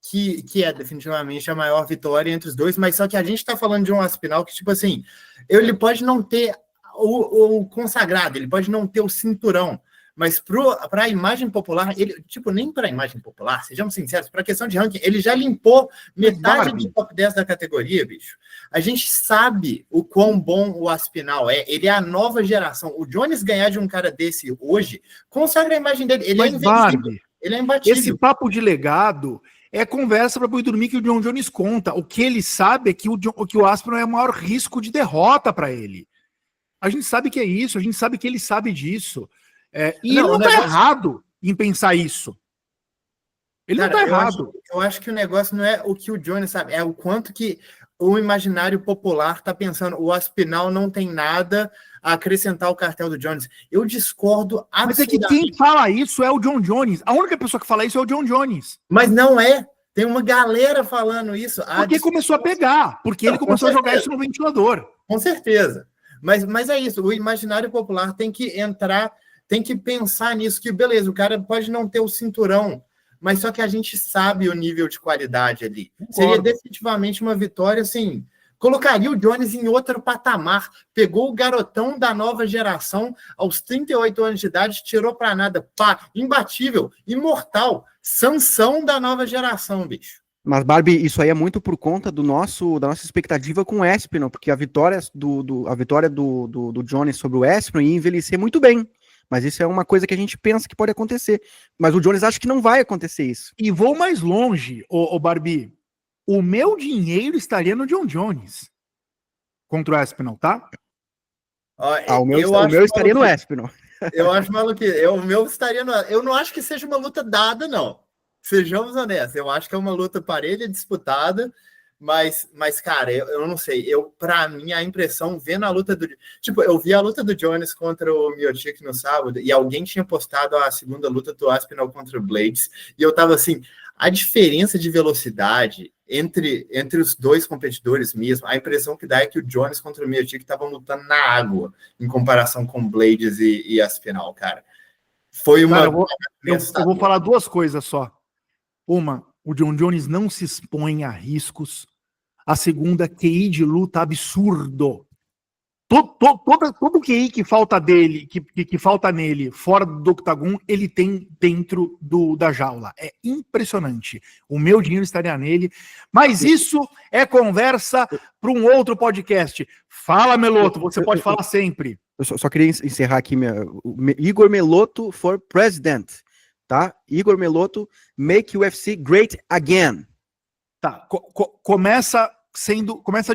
que é definitivamente a maior vitória entre os dois, mas só que a gente está falando de um Aspinall que, tipo assim, ele pode não ter o consagrado, ele pode não ter o cinturão, mas para a imagem popular, ele, tipo, nem para a imagem popular, sejamos sinceros, para a questão de ranking, ele já limpou metade do top 10 da categoria, bicho. A gente sabe o quão bom o Aspinall é, ele é a nova geração. O Jones ganhar de um cara desse hoje, consagra a imagem dele, ele é invencível, ele é imbatível. Esse papo de legado é conversa para dormir que o John Jones conta. O que ele sabe é que o Aspinall é o maior risco de derrota para ele. A gente sabe que é isso, a gente sabe que ele sabe disso. E ele não tá errado em pensar isso. Ele não tá errado. Eu acho que o negócio não é o que o Jones sabe, é o quanto que o imaginário popular tá pensando, o Aspinall não tem nada a acrescentar ao cartel do Jones. Eu discordo absolutamente. Mas é que quem fala isso é o John Jones. A única pessoa que fala isso é o John Jones. Mas não é. Tem uma galera falando isso. Porque começou a pegar. Porque ele começou a jogar isso no ventilador. Com certeza. Mas é isso. O imaginário popular tem que entrar, tem que pensar nisso, que beleza, o cara pode não ter o cinturão, mas só que a gente sabe o nível de qualidade ali. Seria definitivamente uma vitória, assim, colocaria o Jones em outro patamar, pegou o garotão da nova geração, aos 38 anos de idade, tirou pra nada, pá, imbatível, imortal, Sansão da nova geração, bicho. Mas, Barbie, isso aí é muito por conta da nossa expectativa com o Aspinall, porque a vitória do Jones sobre o Aspinall ia envelhecer muito bem. Mas isso é uma coisa que a gente pensa que pode acontecer. Mas o Jones acha que não vai acontecer isso. E vou mais longe, o Barbie. o meu dinheiro estaria no John Jones contra o Aspinall, tá? O meu estaria no Aspinall. Eu acho maluquice. O meu estaria no... Eu não acho que seja uma luta dada, não. Sejamos honestos. Eu acho que é uma luta parelha, disputada, mas cara, eu não sei. Pra mim, a impressão, vendo a luta do... Tipo, eu vi a luta do Jones contra o Miocic no sábado, e alguém tinha postado a segunda luta do Aspinall contra o Blades, e eu tava assim, a diferença de velocidade entre os dois competidores mesmo, a impressão que dá é que o Jones contra o Miocic estavam lutando na água, em comparação com Blades e Aspinall, cara. Foi uma... Cara, eu vou falar duas coisas só. Uma, o John Jones não se expõe a riscos. A segunda, QI de luta absurdo. Todo QI que falta dele, que falta nele, fora do octagon, ele tem dentro da jaula. É impressionante. O meu dinheiro estaria nele. Mas isso é conversa para um outro podcast. Fala, Meloto, você pode falar sempre. Eu só queria encerrar aqui. Igor Meloto for president. Tá? Igor Meloto, make UFC great again. Tá, começa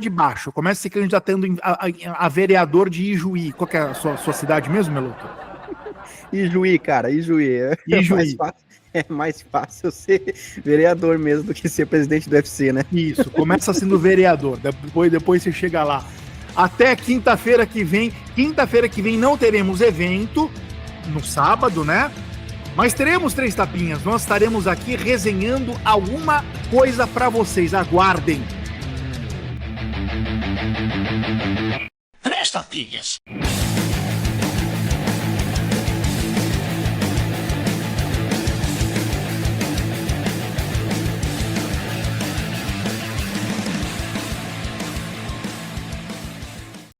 de baixo, começa se candidatando a vereador de Ijuí. Qual que é a sua cidade mesmo, Meloto? Ijuí, cara, Ijuí. Ijuí. É mais fácil ser vereador mesmo do que ser presidente do UFC, né? Isso, começa sendo vereador, depois você chega lá. Até quinta-feira que vem não teremos evento, no sábado, né? Mas teremos 3 tapinhas, nós estaremos aqui resenhando alguma coisa para vocês, aguardem. 3 tapinhas.